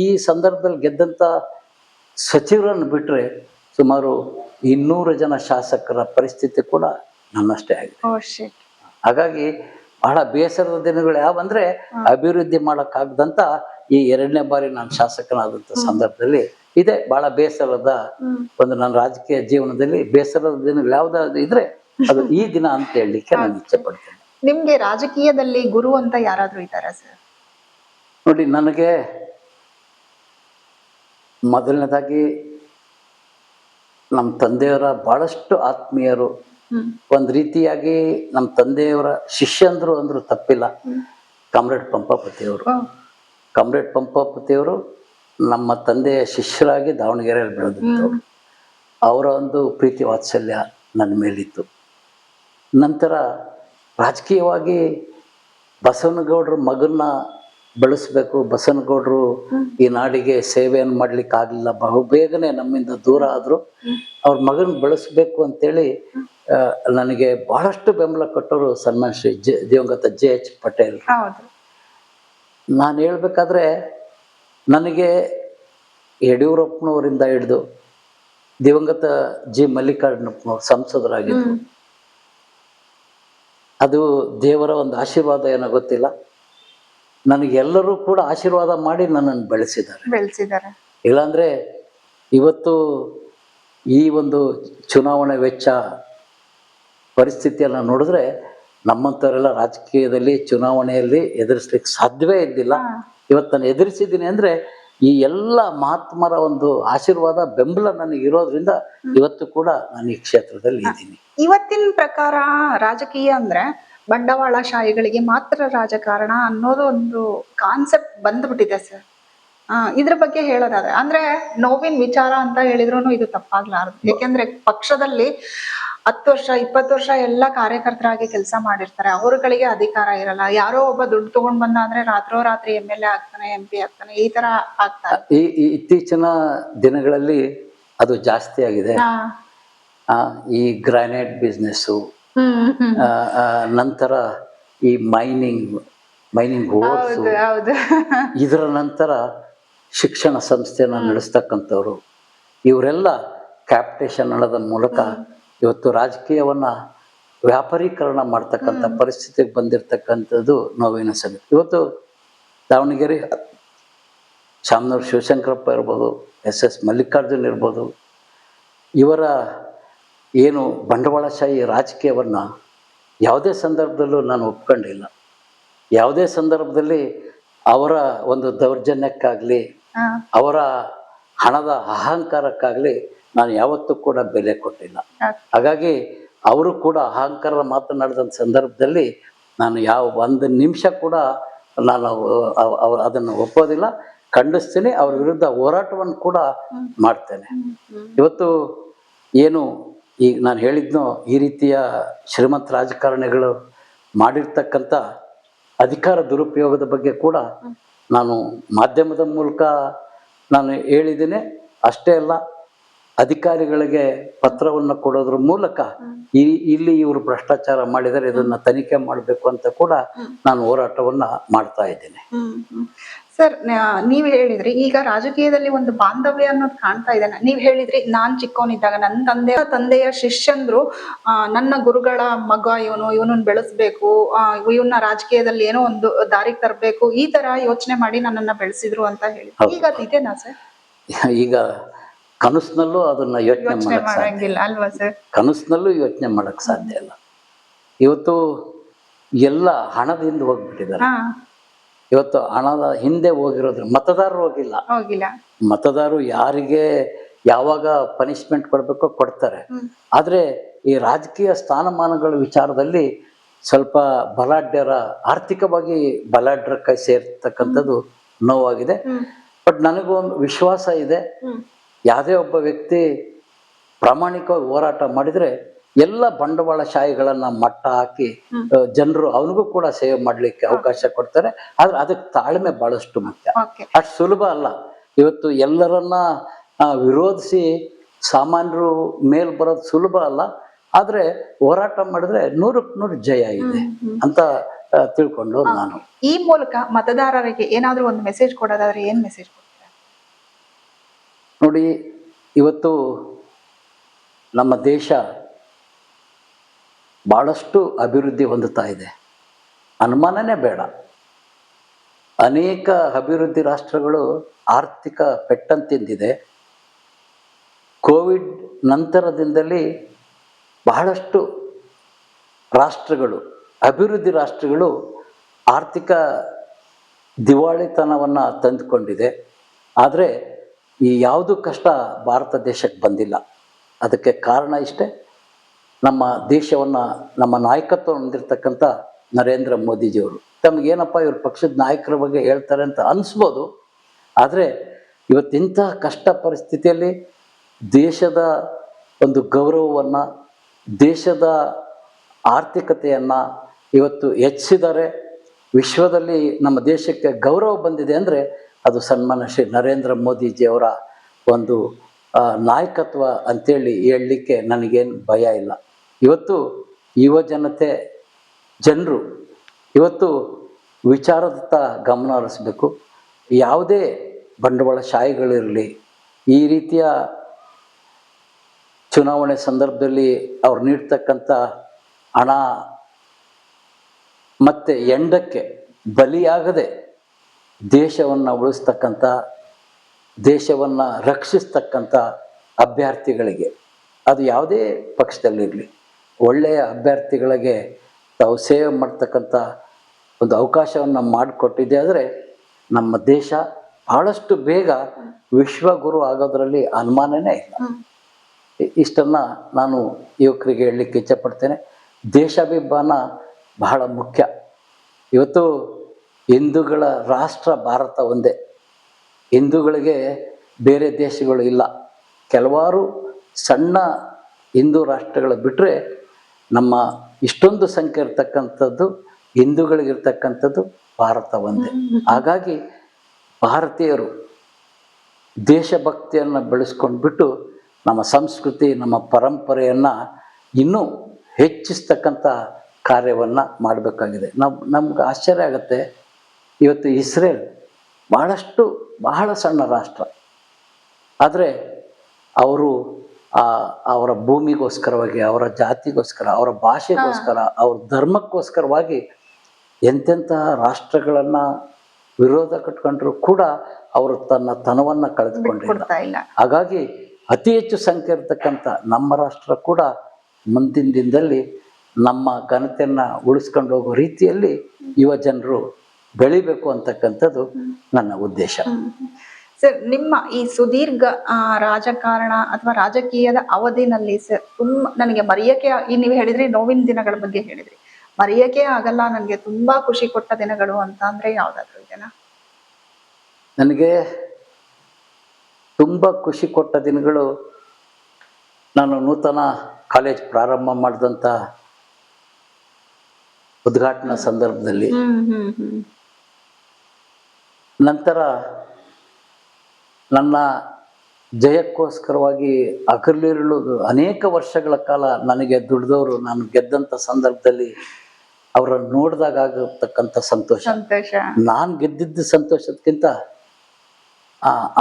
ಈ ಸಂದರ್ಭದಲ್ಲಿ ಗೆದ್ದಂಥ ಸಚಿವರನ್ನು ಬಿಟ್ಟರೆ ಸುಮಾರು 200 ಜನ ಶಾಸಕರ ಪರಿಸ್ಥಿತಿ ಕೂಡ ನನ್ನಷ್ಟೇ ಆಗಿದೆ. ಹಾಗಾಗಿ ಬಹಳ ಬೇಸರದ ದಿನಗಳು ಯಾವಂದ್ರೆ ಅಭಿವೃದ್ಧಿ ಮಾಡಕ್ಕಾಗದಂತ ಈ 2ನೇ ಬಾರಿ ನಾನು ಶಾಸಕನಾದಂಥ ಸಂದರ್ಭದಲ್ಲಿ ಇದೆ. ಬಹಳ ಬೇಸರದ ಒಂದು ನನ್ನ ರಾಜಕೀಯ ಜೀವನದಲ್ಲಿ ಬೇಸರದ ದಿನಗಳು ಯಾವ್ದಾದ್ರು ಇದ್ರೆ ಅದು ಈ ದಿನ ಅಂತ ಹೇಳಲಿಕ್ಕೆ ನಾನು ಇಚ್ಛೆ ಪಡ್ತೇನೆ. ನಿಮ್ಗೆ ರಾಜಕೀಯದಲ್ಲಿ ಗುರು ಅಂತ ಯಾರಾದ್ರೂ ಇದ್ದಾರಾ ಸರ್? ನೋಡಿ, ನನಗೆ ಮೊದಲನೇದಾಗಿ ನಮ್ಮ ತಂದೆಯವರ ಬಹಳಷ್ಟು ಆತ್ಮೀಯರು, ಒಂದ್ ರೀತಿಯಾಗಿ ನಮ್ಮ ತಂದೆಯವರ ಶಿಷ್ಯಂದ್ರು ಅಂದ್ರು ತಪ್ಪಿಲ್ಲ, ಕಾಮ್ರೇಡ್ ಪಂಪಾಪತಿಯವರು ನಮ್ಮ ತಂದೆಯ ಶಿಷ್ಯರಾಗಿ ದಾವಣಗೆರೆಯಲ್ಲಿ ಬೆಳೆದಿದ್ದವರು. ಅವರ ಒಂದು ಪ್ರೀತಿ ವಾತ್ಸಲ್ಯ ನನ್ನ ಮೇಲಿತ್ತು. ನಂತರ ರಾಜಕೀಯವಾಗಿ ಬಸವನಗೌಡರ ಮಗನ್ನ ಬೆಳೆಸ್ಬೇಕು, ಬಸವನಗೌಡರು ಈ ನಾಡಿಗೆ ಸೇವೆಯನ್ನು ಮಾಡ್ಲಿಕ್ಕೆ ಆಗಲಿಲ್ಲ, ಬಹುಬೇಗನೆ ನಮ್ಮಿಂದ ದೂರ ಆದರು, ಅವ್ರ ಮಗನ ಬೆಳೆಸ್ಬೇಕು ಅಂತೇಳಿ ನನಗೆ ಬಹಳಷ್ಟು ಬೆಂಬಲ ಕೊಟ್ಟವರು ಸನ್ಮಾನ್ಯ ಶ್ರೀ ದಿವಂಗತ JH ಪಟೇಲ್. ನಾನು ಹೇಳ್ಬೇಕಾದ್ರೆ ನನಗೆ ಯಡಿಯೂರಪ್ಪನವರಿಂದ ಹಿಡಿದು ದಿವಂಗತ G ಮಲ್ಲಿಕಾರ್ಜುನಪ್ಪನವರು ಸಂಸದರಾಗಿದ್ದರು, ಅದು ದೇವರ ಒಂದು ಆಶೀರ್ವಾದ ಏನೋ ಗೊತ್ತಿಲ್ಲ, ನನಗೆಲ್ಲರೂ ಕೂಡ ಆಶೀರ್ವಾದ ಮಾಡಿ ನನ್ನನ್ನು ಬೆಳೆಸಿದ್ದಾರೆ. ಇಲ್ಲಾಂದರೆ ಇವತ್ತು ಈ ಒಂದು ಚುನಾವಣೆ ವೆಚ್ಚ ಪರಿಸ್ಥಿತಿಯನ್ನು ನೋಡಿದ್ರೆ ನಮ್ಮಂಥವರೆಲ್ಲ ರಾಜಕೀಯದಲ್ಲಿ ಚುನಾವಣೆಯಲ್ಲಿ ಎದುರಿಸ್ಲಿಕ್ಕೆ ಸಾಧ್ಯವೇ ಇದ್ದಿಲ್ಲ. ಇವತ್ತು ನಾನು ಎದುರಿಸಿದ್ದೀನಿ ಅಂದರೆ ಈ ಎಲ್ಲ ಮಹಾತ್ಮರ ಒಂದು ಆಶೀರ್ವಾದ ಬೆಂಬಲ ನನಗೆ ಇರೋದ್ರಿಂದ ಇವತ್ತು ಕೂಡ ನಾನು ಈ ಕ್ಷೇತ್ರದಲ್ಲಿ ಇದ್ದೀನಿ. ಇವತ್ತಿನ ಪ್ರಕಾರ ರಾಜಕೀಯ ಅಂದ್ರೆ ಬಂಡವಾಳಶಾಹಿಗಳಿಗೆ ಮಾತ್ರ ರಾಜಕಾರಣ ಅನ್ನೋದು ಒಂದು ಕಾನ್ಸೆಪ್ಟ್ ಬಂದ್ಬಿಟ್ಟಿದೆ ಸರ್. ಇದ್ರ ಬಗ್ಗೆ ಹೇಳೋದಾದ್ರೆ ಅಂದ್ರೆ ನೋವಿನ ವಿಚಾರ ಅಂತ ಹೇಳಿದ್ರು ಇದು ತಪ್ಪಾಗ್ಲಾರ್ದು. ಯಾಕೆಂದ್ರೆ ಪಕ್ಷದಲ್ಲಿ 10 ವರ್ಷ 20 ವರ್ಷ ಎಲ್ಲ ಕಾರ್ಯಕರ್ತರಾಗಿ ಕೆಲಸ ಮಾಡಿರ್ತಾರೆ, ಅವರುಗಳಿಗೆ ಅಧಿಕಾರ ಇರಲ್ಲ. ಯಾರೋ ಒಬ್ಬ ದುಡ್ಡು ತಗೊಂಡ್ ಬಂದ ಅಂದ್ರೆ ರಾತ್ರೋರಾತ್ರಿ MLA ಆಗ್ತಾನೆ, MP ಆಗ್ತಾನೆ, ಈ ತರ ಆಗ್ತಾರೆ. ಈ ಇತ್ತೀಚಿನ ದಿನಗಳಲ್ಲಿ ಅದು ಜಾಸ್ತಿ ಆಗಿದೆ. ಈ ಗ್ರಾನೈಟ್ ಬಿಸ್ನೆಸ್ಸು, ನಂತರ ಈ ಮೈನಿಂಗ್ ಹೋರ್ಸು, ಇದರ ನಂತರ ಶಿಕ್ಷಣ ಸಂಸ್ಥೆಯನ್ನು ನಡೆಸ್ತಕ್ಕಂಥವ್ರು, ಇವರೆಲ್ಲ ಕ್ಯಾಪಿಟೇಷನ್ ಹಣದ ಮೂಲಕ ಇವತ್ತು ರಾಜಕೀಯವನ್ನು ವ್ಯಾಪಾರೀಕರಣ ಮಾಡ್ತಕ್ಕಂಥ ಪರಿಸ್ಥಿತಿಗೆ ಬಂದಿರತಕ್ಕಂಥದ್ದು ನೋವಿನ ಸಂಗತಿ. ಇವತ್ತು ದಾವಣಗೆರೆ ಶಾಮನೂರು ಶಿವಶಂಕರಪ್ಪ ಇರ್ಬೋದು, SS ಮಲ್ಲಿಕಾರ್ಜುನ್ ಇರ್ಬೋದು, ಇವರ ಏನು ಬಂಡವಾಳಶಾಹಿ ರಾಜಕೀಯವನ್ನು ಯಾವುದೇ ಸಂದರ್ಭದಲ್ಲೂ ನಾನು ಒಪ್ಕೊಂಡಿಲ್ಲ. ಯಾವುದೇ ಸಂದರ್ಭದಲ್ಲಿ ಅವರ ಒಂದು ದೌರ್ಜನ್ಯಕ್ಕಾಗಲಿ ಅವರ ಹಣದ ಅಹಂಕಾರಕ್ಕಾಗಲಿ ನಾನು ಯಾವತ್ತೂ ಕೂಡ ಬೆಲೆ ಕೊಟ್ಟಿಲ್ಲ. ಹಾಗಾಗಿ ಅವರು ಕೂಡ ಅಹಂಕಾರ ಮಾತನಾಡಿದಂಥ ಸಂದರ್ಭದಲ್ಲಿ ನಾನು ಒಂದು ನಿಮಿಷ ಕೂಡ ನಾನು ಅದನ್ನು ಒಪ್ಪೋದಿಲ್ಲ, ಖಂಡಿಸ್ತೀನಿ. ಅವ್ರ ವಿರುದ್ಧ ಹೋರಾಟವನ್ನು ಕೂಡ ಮಾಡ್ತೇನೆ. ಇವತ್ತು ಏನು ಈಗ ನಾನು ಹೇಳಿದ್ನೋ, ಈ ರೀತಿಯ ಶ್ರೀಮಂತ ರಾಜಕಾರಣಿಗಳು ಮಾಡಿರ್ತಕ್ಕಂಥ ಅಧಿಕಾರ ದುರುಪಯೋಗದ ಬಗ್ಗೆ ಕೂಡ ನಾನು ಮಾಧ್ಯಮದ ಮೂಲಕ ನಾನು ಹೇಳಿದ್ದೇನೆ. ಅಷ್ಟೇ ಅಲ್ಲ, ಅಧಿಕಾರಿಗಳಿಗೆ ಪತ್ರವನ್ನು ಕೊಡೋದ್ರ ಮೂಲಕ ಇಲ್ಲಿ ಇವರು ಭ್ರಷ್ಟಾಚಾರ ಮಾಡಿದರೆ ಇದನ್ನ ತನಿಖೆ ಮಾಡಬೇಕು ಅಂತ ಕೂಡ ನಾನು ಹೋರಾಟವನ್ನ ಮಾಡ್ತಾ ಇದ್ದೇನೆ. ಸರ್, ನೀವ್ ಹೇಳಿದ್ರಿ ಈಗ ರಾಜಕೀಯದಲ್ಲಿ ಒಂದು ಬಾಂಧವ್ಯ ಅನ್ನೋದು ಕಾಣ್ತಾ ಇದೆ. ನೀವ್ ಹೇಳಿದ್ರಿ ನಾನ್ ಚಿಕ್ಕವನಿದ್ದಾಗ ನನ್ನ ತಂದೆಯ ಶಿಷ್ಯಂದ್ರು ನನ್ನ ಗುರುಗಳ ಮಗ ಇವನನ್ನ ಬೆಳೆಸ್ಬೇಕು, ಇವನ್ನ ರಾಜಕೀಯದಲ್ಲಿ ಏನೋ ಒಂದು ದಾರಿಗೆ ತರಬೇಕು, ಈ ತರ ಯೋಚನೆ ಮಾಡಿ ನನ್ನನ್ನ ಬೆಳೆಸಿದ್ರು ಅಂತ ಹೇಳಿ. ಈಗ ಇದೇನಾ ಸರ್? ಈಗ ಕನಸಿನಲ್ಲೂ ಅದನ್ನ ಯೋಚನೆ ಮಾಡಂಗಿಲ್ಲ ಅಲ್ವಾ ಸರ್? ಕನಸಿನಲ್ಲೂ ಯೋಚನೆ ಮಾಡಕ್ ಸಾಧ್ಯ ಇಲ್ಲ. ಇವತ್ತು ಎಲ್ಲ ಹಣದಿಂದ ಹೋಗ್ಬಿಟ್ಟಿದ್ದಾರೆ. ಇವತ್ತು ಹಣದ ಹಿಂದೆ ಹೋಗಿರೋದ್ರ ಮತದಾರರು ಹೋಗಿಲ್ಲ. ಮತದಾರರು ಯಾರಿಗೆ ಯಾವಾಗ ಪನಿಷ್ಮೆಂಟ್ ಕೊಡ್ಬೇಕೋ ಕೊಡ್ತಾರೆ. ಆದ್ರೆ ಈ ರಾಜಕೀಯ ಸ್ಥಾನಮಾನಗಳ ವಿಚಾರದಲ್ಲಿ ಸ್ವಲ್ಪ ಬಲಾಢ್ಯರ ಆರ್ಥಿಕವಾಗಿ ಬಲಾಢ್ಯರ ಕೈ ಸೇರ್ತಕ್ಕಂಥದ್ದು ನೋವಾಗಿದೆ. ಬಟ್ ನನಗೂ ಒಂದು ವಿಶ್ವಾಸ ಇದೆ, ಯಾವುದೇ ಒಬ್ಬ ವ್ಯಕ್ತಿ ಪ್ರಾಮಾಣಿಕವಾಗಿ ಹೋರಾಟ ಮಾಡಿದ್ರೆ ಎಲ್ಲ ಬಂಡವಾಳಶಾಹಿಗಳನ್ನ ಮಟ್ಟ ಹಾಕಿ ಜನರು ಅವನಿಗೂ ಕೂಡ ಸೇವೆ ಮಾಡ್ಲಿಕ್ಕೆ ಅವಕಾಶ ಕೊಡ್ತಾರೆ. ಆದ್ರೆ ಅದಕ್ಕೆ ತಾಳ್ಮೆ ಬಹಳಷ್ಟು ಮುಖ್ಯ. ಅಷ್ಟು ಸುಲಭ ಅಲ್ಲ. ಇವತ್ತು ಎಲ್ಲರನ್ನ ವಿರೋಧಿಸಿ ಸಾಮಾನ್ಯರು ಮೇಲ್ ಬರೋದು ಸುಲಭ ಅಲ್ಲ. ಆದ್ರೆ ಹೋರಾಟ ಮಾಡಿದ್ರೆ 100ಕ್ಕೆ 100 ಜಯ ಇದೆ ಅಂತ ತಿಳ್ಕೊಂಡು ನಾನು ಈ ಮೂಲಕ ಮತದಾರರಿಗೆ ಏನಾದ್ರೂ ಒಂದು ಮೆಸೇಜ್ ಕೊಡೋದಾದ್ರೆ ಏನ್ ಮೆಸೇಜ್ ಕೊಡ್ತೀರಾ? ನೋಡಿ, ಇವತ್ತು ನಮ್ಮ ದೇಶ ಬಹಳಷ್ಟು ಅಭಿವೃದ್ಧಿ ಹೊಂದುತ್ತಾ ಇದೆ, ಅನುಮಾನನೇ ಬೇಡ. ಅನೇಕ ಅಭಿವೃದ್ಧಿ ರಾಷ್ಟ್ರಗಳು ಆರ್ಥಿಕ ಪೆಟ್ಟನ್ನು ತಿಂದಿದೆ. ಕೋವಿಡ್ ನಂತರದಿಂದಲೇ ಬಹಳಷ್ಟು ರಾಷ್ಟ್ರಗಳು, ಅಭಿವೃದ್ಧಿ ರಾಷ್ಟ್ರಗಳು ಆರ್ಥಿಕ ದಿವಾಳಿತನವನ್ನು ತಂದುಕೊಂಡಿದೆ. ಆದರೆ ಈ ಯಾವುದು ಕಷ್ಟ ಭಾರತ ದೇಶಕ್ಕೆ ಬಂದಿಲ್ಲ. ಅದಕ್ಕೆ ಕಾರಣ ಇಷ್ಟೇ, ನಮ್ಮ ದೇಶವನ್ನು, ನಮ್ಮ ನಾಯಕತ್ವ ಹೊಂದಿರತಕ್ಕಂಥ ನರೇಂದ್ರ ಮೋದಿಜಿಯವರು. ತಮಗೇನಪ್ಪ ಇವ್ರ ಪಕ್ಷದ ನಾಯಕರ ಬಗ್ಗೆ ಹೇಳ್ತಾರೆ ಅಂತ ಅನಿಸ್ಬೋದು. ಆದರೆ ಇವತ್ತಿಂಥ ಕಷ್ಟ ಪರಿಸ್ಥಿತಿಯಲ್ಲಿ ದೇಶದ ಒಂದು ಗೌರವವನ್ನು, ದೇಶದ ಆರ್ಥಿಕತೆಯನ್ನು ಇವತ್ತು ಹೆಚ್ಚಿದ್ದಾರೆ. ವಿಶ್ವದಲ್ಲಿ ನಮ್ಮ ದೇಶಕ್ಕೆ ಗೌರವ ಬಂದಿದೆ ಅಂದರೆ ಅದು ಸನ್ಮಾನ್ಯ ಶ್ರೀ ನರೇಂದ್ರ ಮೋದಿಜಿಯವರ ಒಂದು ನಾಯಕತ್ವ ಅಂತೇಳಿ ಹೇಳಲಿಕ್ಕೆ ನನಗೇನು ಭಯ ಇಲ್ಲ. ಇವತ್ತು ಯುವ ಜನರು ಇವತ್ತು ವಿಚಾರದತ್ತ ಗಮನ ಹರಿಸಬೇಕು. ಯಾವುದೇ ಬಂಡವಾಳಶಾಹಿಗಳಿರಲಿ, ಈ ರೀತಿಯ ಚುನಾವಣೆ ಸಂದರ್ಭದಲ್ಲಿ ಅವ್ರು ನೀಡ್ತಕ್ಕಂಥ ಹಣ ಮತ್ತು ಎಂಡಕ್ಕೆ ಬಲಿಯಾಗದೆ ದೇಶವನ್ನು ಉಳಿಸ್ತಕ್ಕಂಥ, ದೇಶವನ್ನು ರಕ್ಷಿಸ್ತಕ್ಕಂಥ ಅಭ್ಯರ್ಥಿಗಳಿಗೆ, ಅದು ಯಾವುದೇ ಪಕ್ಷದಲ್ಲಿರಲಿ, ಒಳ್ಳೆಯ ಅಭ್ಯರ್ಥಿಗಳಿಗೆ ತಾವು ಸೇವೆ ಮಾಡ್ತಕ್ಕಂಥ ಒಂದು ಅವಕಾಶವನ್ನು ಮಾಡಿಕೊಟ್ಟಿದೆ. ಆದರೆ ನಮ್ಮ ದೇಶ ಭಾಳಷ್ಟು ಬೇಗ ವಿಶ್ವಗುರು ಆಗೋದ್ರಲ್ಲಿ ಅನುಮಾನನೇ ಇಲ್ಲ. ಇಷ್ಟನ್ನು ನಾನು ಯುವಕರಿಗೆ ಹೇಳಲಿಕ್ಕೆ ಇಚ್ಛಪಡ್ತೇನೆ. ದೇಶಾಭಿಮಾನ ಬಹಳ ಮುಖ್ಯ. ಇವತ್ತು ಹಿಂದೂಗಳ ರಾಷ್ಟ್ರ ಭಾರತ ಒಂದೇ. ಹಿಂದೂಗಳಿಗೆ ಬೇರೆ ದೇಶಗಳು ಇಲ್ಲ. ಕೆಲವಾರು ಸಣ್ಣ ಹಿಂದೂ ರಾಷ್ಟ್ರಗಳು ಬಿಟ್ಟರೆ ನಮ್ಮ ಇಷ್ಟೊಂದು ಸಂಖ್ಯೆ ಇರ್ತಕ್ಕಂಥದ್ದು ಹಿಂದೂಗಳಿಗಿರ್ತಕ್ಕಂಥದ್ದು ಭಾರತ ಒಂದೇ. ಹಾಗಾಗಿ ಭಾರತೀಯರು ದೇಶಭಕ್ತಿಯನ್ನು ಬೆಳೆಸ್ಕೊಂಡ್ಬಿಟ್ಟು ನಮ್ಮ ಸಂಸ್ಕೃತಿ, ನಮ್ಮ ಪರಂಪರೆಯನ್ನು ಇನ್ನೂ ಹೆಚ್ಚಿಸ್ತಕ್ಕಂಥ ಕಾರ್ಯವನ್ನು ಮಾಡಬೇಕಾಗಿದೆ. ನಮ್ಗೆ ಆಶ್ಚರ್ಯ ಆಗುತ್ತೆ. ಇವತ್ತು ಇಸ್ರೇಲ್ ಬಹಳ ಸಣ್ಣ ರಾಷ್ಟ್ರ, ಆದರೆ ಅವರು ಅವರ ಭೂಮಿಗೋಸ್ಕರವಾಗಿ, ಅವರ ಜಾತಿಗೋಸ್ಕರ, ಅವರ ಭಾಷೆಗೋಸ್ಕರ, ಅವ್ರ ಧರ್ಮಕ್ಕೋಸ್ಕರವಾಗಿ ಎಂತೆಂತಹ ರಾಷ್ಟ್ರಗಳನ್ನು ವಿರೋಧ ಕಟ್ಕೊಂಡ್ರು ಕೂಡ ಅವರು ತನ್ನ ತನವನ್ನು ಕಳೆದುಕೊಂಡಿಲ್ಲ. ಹಾಗಾಗಿ ಅತಿ ಹೆಚ್ಚು ಸಂಖ್ಯೆ ಇರ್ತಕ್ಕಂಥ ನಮ್ಮ ರಾಷ್ಟ್ರ ಕೂಡ ಮುಂದಿನ ದಿನದಲ್ಲಿ ನಮ್ಮ ಘನತೆಯನ್ನು ಉಳಿಸ್ಕೊಂಡು ಹೋಗೋ ರೀತಿಯಲ್ಲಿ ಯುವ ಜನರು ಬೆಳಿಬೇಕು ಅಂತಕ್ಕಂಥದ್ದು ನನ್ನ ಉದ್ದೇಶ. ಸರ್, ನಿಮ್ಮ ಈ ಸುದೀರ್ಘ ರಾಜಕಾರಣ ಅಥವಾ ರಾಜಕೀಯದ ಅವಧಿನಲ್ಲಿ ಸರ್ ತುಂಬ ನನಗೆ ಮರೆಯಕ್ಕೆ, ನೀವು ಹೇಳಿದ್ರಿ ನೋವಿನ ದಿನಗಳ ಬಗ್ಗೆ ಹೇಳಿದ್ರಿ, ಮರೆಯಕ್ಕೆ ಆಗಲ್ಲ ನನಗೆ ತುಂಬಾ ಖುಷಿ ಕೊಟ್ಟ ದಿನಗಳು ಅಂತ ಅಂದ್ರೆ ಯಾವ್ದಾದ್ರು ಇದೆನಾ? ನನಗೆ ತುಂಬ ಖುಷಿ ಕೊಟ್ಟ ದಿನಗಳು, ನಾನು ನೂತನ ಕಾಲೇಜ್ ಪ್ರಾರಂಭ ಮಾಡಿದಂಥ ಉದ್ಘಾಟನಾ ಸಂದರ್ಭದಲ್ಲಿ, ನಂತರ ನನ್ನ ಜಯಕ್ಕೋಸ್ಕರವಾಗಿ ಹಗಲಿರುಳು ಅನೇಕ ವರ್ಷಗಳ ಕಾಲ ನನಗೆ ದುಡಿದವರು, ನಾನು ಗೆದ್ದಂಥ ಸಂದರ್ಭದಲ್ಲಿ ಅವರನ್ನು ನೋಡಿದಾಗ ಆಗತಕ್ಕಂಥ ಸಂತೋಷ, ನಾನು ಗೆದ್ದಿದ್ದ ಸಂತೋಷಕ್ಕಿಂತ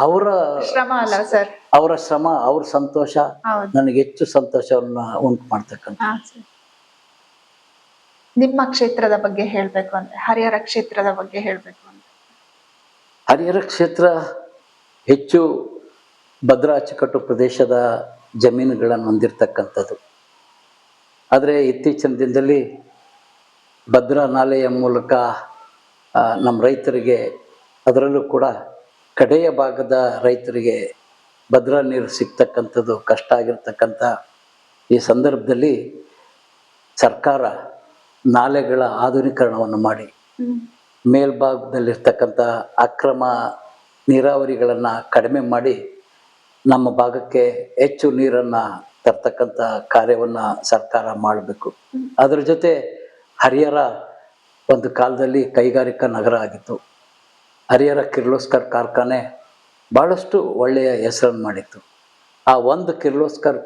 ಅವರ ಶ್ರಮ ಅಲ್ಲ ಸರ್, ಅವರ ಶ್ರಮ, ಅವ್ರ ಸಂತೋಷ ನನಗೆ ಹೆಚ್ಚು ಸಂತೋಷವನ್ನ ಉಂಟು ಮಾಡ್ತಕ್ಕಂಥ. ನಿಮ್ಮ ಕ್ಷೇತ್ರದ ಬಗ್ಗೆ ಹೇಳ್ಬೇಕು ಅಂದ್ರೆ, ಹರಿಹರ ಕ್ಷೇತ್ರದ ಬಗ್ಗೆ ಹೇಳ್ಬೇಕು ಅಂದ್ರೆ, ಹರಿಹರ ಕ್ಷೇತ್ರ ಹೆಚ್ಚು ಭದ್ರಾ ಅಚ್ಚುಕಟ್ಟು ಪ್ರದೇಶದ ಜಮೀನುಗಳನ್ನು ಹೊಂದಿರತಕ್ಕಂಥದ್ದು. ಆದರೆ ಇತ್ತೀಚಿನ ದಿನದಲ್ಲಿ ಭದ್ರಾ ನಾಲೆಯ ಮೂಲಕ ನಮ್ಮ ರೈತರಿಗೆ, ಅದರಲ್ಲೂ ಕೂಡ ಕಡೆಯ ಭಾಗದ ರೈತರಿಗೆ ಭದ್ರಾ ನೀರು ಸಿಗ್ತಕ್ಕಂಥದ್ದು ಕಷ್ಟ ಆಗಿರ್ತಕ್ಕಂಥ ಈ ಸಂದರ್ಭದಲ್ಲಿ ಸರ್ಕಾರ ನಾಲೆಗಳ ಆಧುನೀಕರಣವನ್ನು ಮಾಡಿ ಮೇಲ್ಭಾಗದಲ್ಲಿರ್ತಕ್ಕಂಥ ಅಕ್ರಮ ನೀರಾವರಿಗಳನ್ನು ಕಡಿಮೆ ಮಾಡಿ ನಮ್ಮ ಭಾಗಕ್ಕೆ ಹೆಚ್ಚು ನೀರನ್ನು ತರ್ತಕ್ಕಂಥ ಕಾರ್ಯವನ್ನು ಸರ್ಕಾರ ಮಾಡಬೇಕು. ಅದರ ಜೊತೆ ಹರಿಹರ ಒಂದು ಕಾಲದಲ್ಲಿ ಕೈಗಾರಿಕಾ ನಗರ ಆಗಿತ್ತು. ಹರಿಹರ ಕಿರ್ಲೋಸ್ಕರ್ ಕಾರ್ಖಾನೆ ಭಾಳಷ್ಟು ಒಳ್ಳೆಯ ಹೆಸರನ್ನು ಮಾಡಿತ್ತು. ಆ ಒಂದು ಕಿರ್ಲೋಸ್ಕರ್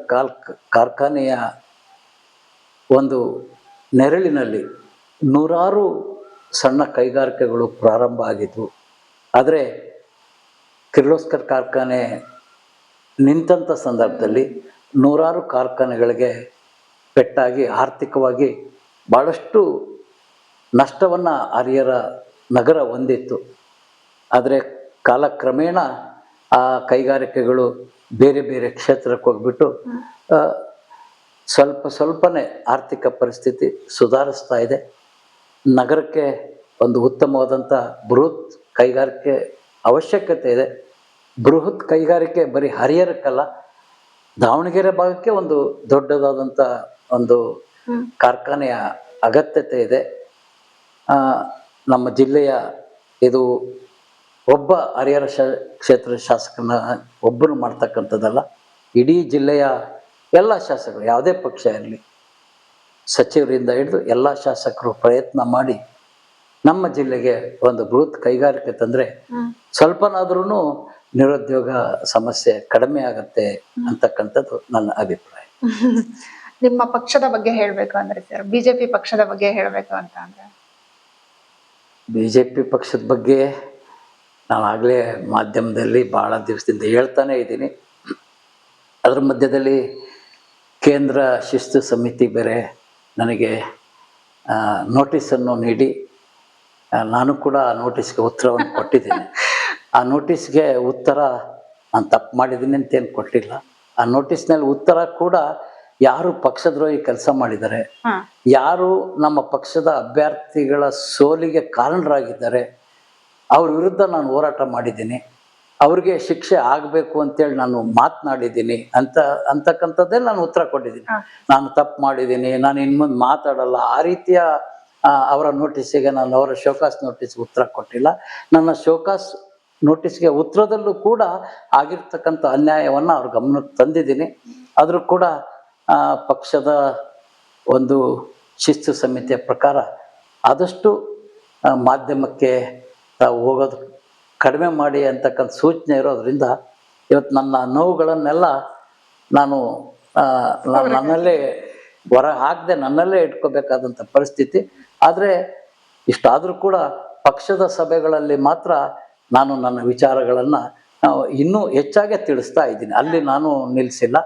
ಕಾರ್ಖಾನೆಯ ಒಂದು ನೆರಳಿನಲ್ಲಿ ನೂರಾರು ಸಣ್ಣ ಕೈಗಾರಿಕೆಗಳು ಪ್ರಾರಂಭ ಆಗಿದ್ವು. ಆದರೆ ಕಿರ್ಲೋಸ್ಕರ್ ಕಾರ್ಖಾನೆ ನಿಂತಂಥ ಸಂದರ್ಭದಲ್ಲಿ ನೂರಾರು ಕಾರ್ಖಾನೆಗಳಿಗೆ ಪೆಟ್ಟಾಗಿ ಆರ್ಥಿಕವಾಗಿ ಭಾಳಷ್ಟು ನಷ್ಟವನ್ನು ಹರಿಹರ ನಗರ ಹೊಂದಿತ್ತು. ಆದರೆ ಕಾಲಕ್ರಮೇಣ ಆ ಕೈಗಾರಿಕೆಗಳು ಬೇರೆ ಬೇರೆ ಕ್ಷೇತ್ರಕ್ಕೆ ಹೋಗ್ಬಿಟ್ಟು ಸ್ವಲ್ಪನೇ ಆರ್ಥಿಕ ಪರಿಸ್ಥಿತಿ ಸುಧಾರಿಸ್ತಾ ಇದೆ. ನಗರಕ್ಕೆ ಒಂದು ಉತ್ತಮವಾದಂಥ ಬೃಹತ್ ಕೈಗಾರಿಕೆ ಅವಶ್ಯಕತೆ ಇದೆ. ಬೃಹತ್ ಕೈಗಾರಿಕೆ ಬರೀ ಹರಿಹರಕ್ಕಲ್ಲ, ದಾವಣಗೆರೆ ಭಾಗಕ್ಕೆ ಒಂದು ದೊಡ್ಡದಾದಂಥ ಒಂದು ಕಾರ್ಖಾನೆಯ ಅಗತ್ಯತೆ ಇದೆ. ನಮ್ಮ ಜಿಲ್ಲೆಯ ಇದು ಒಬ್ಬ ಹರಿಹರ ಕ್ಷೇತ್ರ ಶಾಸಕನ ಒಬ್ಬರು ಮಾಡ್ತಕ್ಕಂಥದ್ದಲ್ಲ, ಇಡೀ ಜಿಲ್ಲೆಯ ಎಲ್ಲ ಶಾಸಕರು, ಯಾವುದೇ ಪಕ್ಷ ಇರಲಿ, ಸಚಿವರಿಂದ ಹಿಡಿದು ಎಲ್ಲ ಶಾಸಕರು ಪ್ರಯತ್ನ ಮಾಡಿ ನಮ್ಮ ಜಿಲ್ಲೆಗೆ ಒಂದು ಬೃಹತ್ ಕೈಗಾರಿಕೆ ತಂದರೆ ಸ್ವಲ್ಪನಾದ್ರೂ ನಿರುದ್ಯೋಗ ಸಮಸ್ಯೆ ಕಡಿಮೆ ಆಗತ್ತೆ ಅಂತಕ್ಕಂಥದ್ದು ನನ್ನ ಅಭಿಪ್ರಾಯ. ನಿಮ್ಮ ಪಕ್ಷದ ಬಗ್ಗೆ ಹೇಳಬೇಕು ಅಂದ್ರೆ ಸರ್, ಬಿಜೆಪಿ ಪಕ್ಷದ ಬಗ್ಗೆ ಹೇಳಬೇಕು ಅಂತ ಅಂದ್ರೆ, ಬಿಜೆಪಿ ಪಕ್ಷದ ಬಗ್ಗೆ ನಾನು ಆಗಲೇ ಮಾಧ್ಯಮದಲ್ಲಿ ಭಾಳ ದಿವಸದಿಂದ ಹೇಳ್ತಾನೆ ಇದ್ದೀನಿ. ಅದರ ಮಧ್ಯದಲ್ಲಿ ಕೇಂದ್ರ ಶಿಸ್ತು ಸಮಿತಿ ಬೇರೆ ನನಗೆ ನೋಟಿಸನ್ನು ನೀಡಿ ನಾನು ಕೂಡ ಆ ನೋಟಿಸ್ಗೆ ಉತ್ತರವನ್ನು ಕೊಟ್ಟಿದ್ದೀನಿ. ಆ ನೋಟಿಸ್ಗೆ ಉತ್ತರ ನಾನು ತಪ್ಪು ಮಾಡಿದ್ದೀನಿ ಅಂತೇನು ಕೊಟ್ಟಿಲ್ಲ. ಆ ನೋಟಿಸ್ನಲ್ಲಿ ಉತ್ತರ ಕೂಡ ಯಾರು ಪಕ್ಷದ್ರೋಹಿ ಕೆಲಸ ಮಾಡಿದ್ದಾರೆ, ಯಾರು ನಮ್ಮ ಪಕ್ಷದ ಅಭ್ಯರ್ಥಿಗಳ ಸೋಲಿಗೆ ಕಾರಣರಾಗಿದ್ದಾರೆ, ಅವ್ರ ವಿರುದ್ಧ ನಾನು ಹೋರಾಟ ಮಾಡಿದ್ದೀನಿ, ಅವ್ರಿಗೆ ಶಿಕ್ಷೆ ಆಗಬೇಕು ಅಂತೇಳಿ ನಾನು ಮಾತನಾಡಿದ್ದೀನಿ ಅಂತಕ್ಕಂಥದ್ದೇ ನಾನು ಉತ್ತರ ಕೊಟ್ಟಿದ್ದೀನಿ. ನಾನು ತಪ್ಪು ಮಾಡಿದ್ದೀನಿ, ನಾನು ಇನ್ಮುಂದೆ ಮಾತಾಡಲ್ಲ, ಆ ರೀತಿಯ ಅವರ ನೋಟಿಸಿಗೆ ನಾನು ಅವರ ಶೋಕಾಸ್ ನೋಟಿಸ್ಗೆ ಉತ್ತರ ಕೊಟ್ಟಿಲ್ಲ. ನನ್ನ ಶೋಕಾಸ್ ನೋಟಿಸ್ಗೆ ಉತ್ತರದಲ್ಲೂ ಕೂಡ ಆಗಿರ್ತಕ್ಕಂಥ ಅನ್ಯಾಯವನ್ನು ಅವ್ರ ಗಮನಕ್ಕೆ ತಂದಿದ್ದೀನಿ. ಆದರೂ ಕೂಡ ಪಕ್ಷದ ಒಂದು ಶಿಸ್ತು ಸಮಿತಿಯ ಪ್ರಕಾರ ಆದಷ್ಟು ಮಾಧ್ಯಮಕ್ಕೆ ತಾವು ಹೋಗೋದು ಕಡಿಮೆ ಮಾಡಿ ಅಂತಕ್ಕಂಥ ಸೂಚನೆ ಇರೋದ್ರಿಂದ ಇವತ್ತು ನನ್ನ ನೋವುಗಳನ್ನೆಲ್ಲ ನಾನು ನನ್ನಲ್ಲೇ ಹೊರ ಹಾಕದೆ ನನ್ನಲ್ಲೇ ಇಟ್ಕೋಬೇಕಾದಂಥ ಪರಿಸ್ಥಿತಿ. ಆದರೆ ಇಷ್ಟಾದರೂ ಕೂಡ ಪಕ್ಷದ ಸಭೆಗಳಲ್ಲಿ ಮಾತ್ರ ನಾನು ನನ್ನ ವಿಚಾರಗಳನ್ನು ಇನ್ನೂ ಹೆಚ್ಚಾಗೆ ತಿಳಿಸ್ತಾ ಇದ್ದೀನಿ, ಅಲ್ಲಿ ನಾನು ನಿಲ್ಲಿಸಿಲ್ಲ.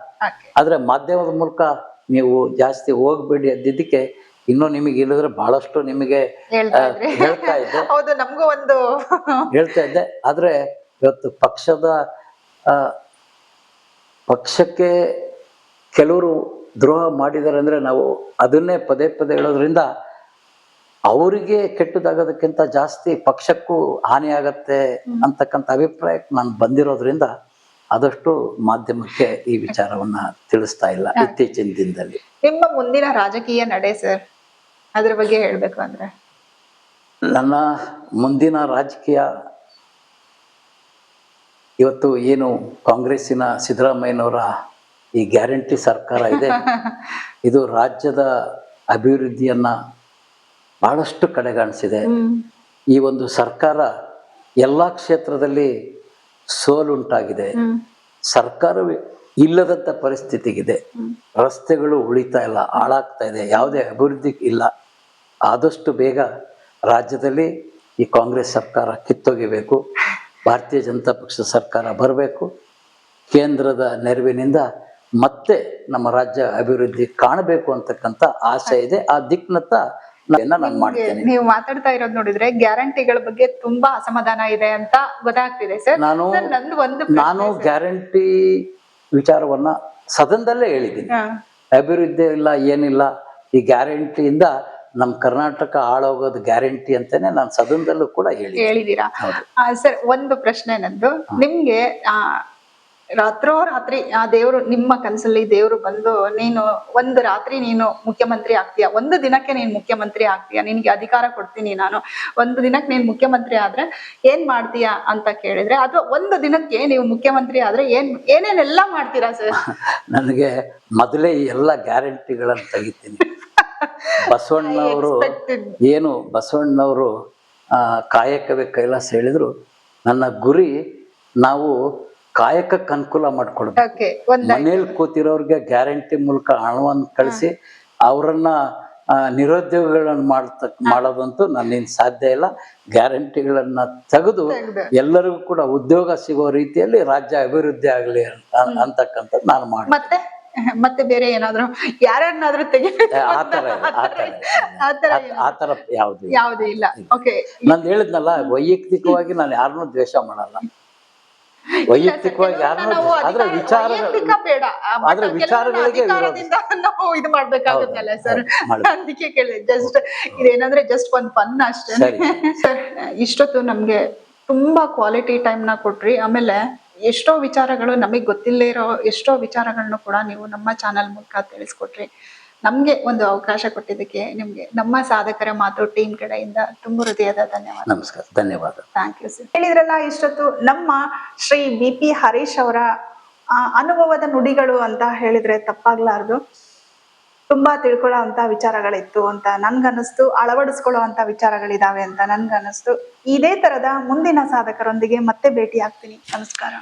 ಆದರೆ ಮಾಧ್ಯಮದ ಮೂಲಕ ನೀವು ಜಾಸ್ತಿ ಹೋಗ್ಬೇಡಿ ಅಂದಿದ್ದಕ್ಕೆ ಇನ್ನೂ ನಿಮಗೆ ಇಲ್ಲಿದ್ರೆ ಬಹಳಷ್ಟು ನಿಮಗೆ ಹೇಳ್ತಾ ಇದ್ದೆ. ಹೌದು, ನಮಗೂ ಒಂದು ಹೇಳ್ತಾ ಇದ್ದೆ. ಆದರೆ ಇವತ್ತು ಪಕ್ಷಕ್ಕೆ ಕೆಲವರು ದ್ರೋಹ ಮಾಡಿದ್ದಾರೆ ಅಂದರೆ ನಾವು ಅದನ್ನೇ ಪದೇ ಪದೇ ಹೇಳೋದ್ರಿಂದ ಅವರಿಗೆ ಕೆಟ್ಟದಾಗೋದಕ್ಕಿಂತ ಜಾಸ್ತಿ ಪಕ್ಷಕ್ಕೂ ಹಾನಿ ಆಗತ್ತೆ ಅಂತಕ್ಕಂಥ ಅಭಿಪ್ರಾಯಕ್ಕೆ ನಾನು ಬಂದಿರೋದ್ರಿಂದ ಆದಷ್ಟು ಮಾಧ್ಯಮಕ್ಕೆ ಈ ವಿಚಾರವನ್ನ ತಿಳಿಸ್ತಾ ಇಲ್ಲ ಇತ್ತೀಚಿನ ದಿನದಲ್ಲಿ. ನಿಮ್ಮ ಮುಂದಿನ ರಾಜಕೀಯ ನಡೆ ಸರ್, ಅದ್ರ ಬಗ್ಗೆ ಹೇಳ್ಬೇಕು ಅಂದ್ರೆ? ನನ್ನ ಮುಂದಿನ ರಾಜಕೀಯ ಇವತ್ತು ಏನು ಕಾಂಗ್ರೆಸ್ಸಿನ ಸಿದ್ದರಾಮಯ್ಯನವರ ಈ ಗ್ಯಾರಂಟಿ ಸರ್ಕಾರ ಇದೆ, ಇದು ರಾಜ್ಯದ ಅಭಿವೃದ್ಧಿಯನ್ನ ಬಹಳಷ್ಟು ಕಡೆಗಾಣಿಸಿದೆ. ಈ ಒಂದು ಸರ್ಕಾರ ಎಲ್ಲ ಕ್ಷೇತ್ರದಲ್ಲಿ ಸೋಲುಂಟಾಗಿದೆ. ಸರ್ಕಾರವೇ ಇಲ್ಲದಂಥ ಪರಿಸ್ಥಿತಿಗಿದೆ. ರಸ್ತೆಗಳು ಉಳಿತಾ ಇಲ್ಲ, ಹಾಳಾಗ್ತಾ ಇದೆ, ಯಾವುದೇ ಅಭಿವೃದ್ಧಿ ಇಲ್ಲ. ಆದಷ್ಟು ಬೇಗ ರಾಜ್ಯದಲ್ಲಿ ಈ ಕಾಂಗ್ರೆಸ್ ಸರ್ಕಾರ ಕಿತ್ತೊಗಿಬೇಕು, ಭಾರತೀಯ ಜನತಾ ಪಕ್ಷದ ಸರ್ಕಾರ ಬರಬೇಕು. ಕೇಂದ್ರದ ನೆರವಿನಿಂದ ಮತ್ತೆ ನಮ್ಮ ರಾಜ್ಯ ಅಭಿವೃದ್ಧಿ ಕಾಣಬೇಕು ಅಂತಕ್ಕಂಥ ಆಸೆ ಇದೆ. ಆ ದಿಕ್ನತ್ತ ನಾನು ಮಾಡ್ತೇನೆ. ನೀವು ಮಾತಾಡ್ತಾ ಇರೋದು ನೋಡಿದ್ರೆ ಗ್ಯಾರಂಟಿಗಳ ಬಗ್ಗೆ ತುಂಬಾ ಅಸಮಾಧಾನ ಇದೆ ಅಂತ ಗೊತ್ತಾಗ್ತಿದೆ ಸರ್. ನಾನು ಗ್ಯಾರಂಟಿ ವಿಚಾರವನ್ನ ಸದನದಲ್ಲೇ ಹೇಳಿದ್ದೀನಿ. ಅಭಿವೃದ್ಧಿ ಇಲ್ಲ, ಏನಿಲ್ಲ, ಈ ಗ್ಯಾರಂಟಿಯಿಂದ ನಮ್ ಕರ್ನಾಟಕ ಹಾಳೋಗೋದು ಗ್ಯಾರಂಟಿ ಅಂತಾನೆ ನಾನು ಸದನದಲ್ಲೂ ಕೂಡ ಹೇಳಿದ್ದೀರಾ. ಸರ್, ಒಂದು ಪ್ರಶ್ನೆ ನಂದು ನಿಮ್ಗೆ. ರಾತ್ರೋರಾತ್ರಿ ಆ ದೇವ್ರು ನಿಮ್ಮ ಕನಸಲ್ಲಿ ದೇವ್ರು ಬಂದು ನೀನು ಒಂದು ರಾತ್ರಿ ನೀನು ಮುಖ್ಯಮಂತ್ರಿ ಆಗ್ತೀಯ, ಒಂದು ದಿನಕ್ಕೆ ನೀನ್ ಮುಖ್ಯಮಂತ್ರಿ ಆಗ್ತೀಯ, ನಿನ್ಗೆ ಅಧಿಕಾರ ಕೊಡ್ತೀನಿ ನಾನು, ಒಂದು ದಿನಕ್ಕೆ ನೀನ್ ಮುಖ್ಯಮಂತ್ರಿ ಆದ್ರೆ ಏನ್ ಮಾಡ್ತೀಯಾ ಅಂತ ಕೇಳಿದ್ರೆ, ಅಥವಾ ಒಂದು ದಿನಕ್ಕೆ ನೀವು ಮುಖ್ಯಮಂತ್ರಿ ಆದ್ರೆ ಏನೇನೆಲ್ಲ ಮಾಡ್ತೀರಾ ಸರ್? ನನಗೆ ಮೊದಲೇ ಎಲ್ಲ ಗ್ಯಾರಂಟಿಗಳನ್ನು ತೆಗಿತೀನಿ. ಬಸವಣ್ಣವರು ಕಾಯಕವೇ ಕೈಲಾಸ ಹೇಳಿದ್ರು. ನನ್ನ ಗುರಿ ನಾವು ಕಾಯಕಕ್ಕೆ ಅನುಕೂಲ ಮಾಡ್ಕೊಡ್ಬೇಕು. ಮನೇಲಿ ಕೂತಿರೋರ್ಗೆ ಗ್ಯಾರಂಟಿ ಮೂಲಕ ಹಣವನ್ನು ಕಳಿಸಿ ಅವರನ್ನ ನಿರುದ್ಯೋಗಗಳನ್ನ ಮಾಡೋದಂತೂ ನನ್ನಿಂದ ಸಾಧ್ಯ ಇಲ್ಲ. ಗ್ಯಾರಂಟಿಗಳನ್ನ ತೆಗೆದು ಎಲ್ಲರಿಗೂ ಕೂಡ ಉದ್ಯೋಗ ಸಿಗೋ ರೀತಿಯಲ್ಲಿ ರಾಜ್ಯ ಅಭಿವೃದ್ಧಿ ಆಗಲಿ ಅಂತಕ್ಕಂಥದ್ದು ನಾನು ಮಾಡ್ತೀನಿ. ಮತ್ತೆ ಬೇರೆ ಏನಾದ್ರು ಯಾರನ್ನಾದ್ರೂ ಆತರ ಯಾವ್ದು ಇಲ್ಲ. ನಾನು ಹೇಳಿದ್ನಲ್ಲ, ವೈಯಕ್ತಿಕವಾಗಿ ನಾನು ಯಾರನ್ನೂ ದ್ವೇಷ ಮಾಡಲ್ಲ. ವೈಯಕ್ತಿಕವಾಗಿ ಯಾರನ್ನೂ, ಆದ್ರೆ ವಿಚಾರಗಳಿಗೆ ನಾವು ಇದು ಮಾಡ್ಬೇಕಾಗುತ್ತಲ್ಲ ಸರ್, ಅದಕ್ಕೆ ಕೇಳಿದೆ. ಜಸ್ಟ್ ಇದೇನಂದ್ರೆ ಜಸ್ಟ್ ಒಂದ್ ಫನ್ ಅಷ್ಟೇ ಸರ್. ಇಷ್ಟೊತ್ತು ನಮ್ಗೆ ತುಂಬಾ ಕ್ವಾಲಿಟಿ ಟೈಮ್ ನ ಕೊಟ್ರಿ. ಆಮೇಲೆ ಎಷ್ಟೋ ವಿಚಾರಗಳು ನಮಗ್ ಗೊತ್ತಿಲ್ಲೇ ಇರೋ ಎಷ್ಟೋ ವಿಚಾರಗಳನ್ನು ಕೂಡ ನೀವು ನಮ್ಮ ಚಾನಲ್ ಮೂಲಕ ತಿಳಿಸ್ಕೊಟ್ರಿ. ನಮ್ಗೆ ಒಂದು ಅವಕಾಶ ಕೊಟ್ಟಿದ್ದಕ್ಕೆ ನಿಮ್ಗೆ ನಮ್ಮ ಸಾಧಕರ ಮಾತು ಟೀಮ್ ಕಡೆಯಿಂದ ತುಂಬ ಹೃದಯದ ಧನ್ಯವಾದ. ನಮಸ್ಕಾರ, ಧನ್ಯವಾದ. Thank you sir. ಹೇಳಿದ್ರಲ್ಲ ಇಷ್ಟೊತ್ತು ನಮ್ಮ ಶ್ರೀ BP ಹರೀಶ್ ಅವರ ಅನುಭವದ ನುಡಿಗಳು ಅಂತ ಹೇಳಿದ್ರೆ ತಪ್ಪಾಗ್ಲಾರ್ದು. ತುಂಬಾ ತಿಳ್ಕೊಳ್ಳೋ ಅಂತ ವಿಚಾರಗಳಿತ್ತು ಅಂತ ನನ್ಗನ್ನಿಸ್ತು, ಅಳವಡಿಸ್ಕೊಳ್ಳೋ ಅಂತ ವಿಚಾರಗಳಿದಾವೆ ಅಂತ ನನ್ಗನ್ನಿಸ್ತು. ಇದೇ ತರದ ಮುಂದಿನ ಸಾಧಕರೊಂದಿಗೆ ಮತ್ತೆ ಭೇಟಿ ಆಗ್ತೀನಿ. ನಮಸ್ಕಾರ.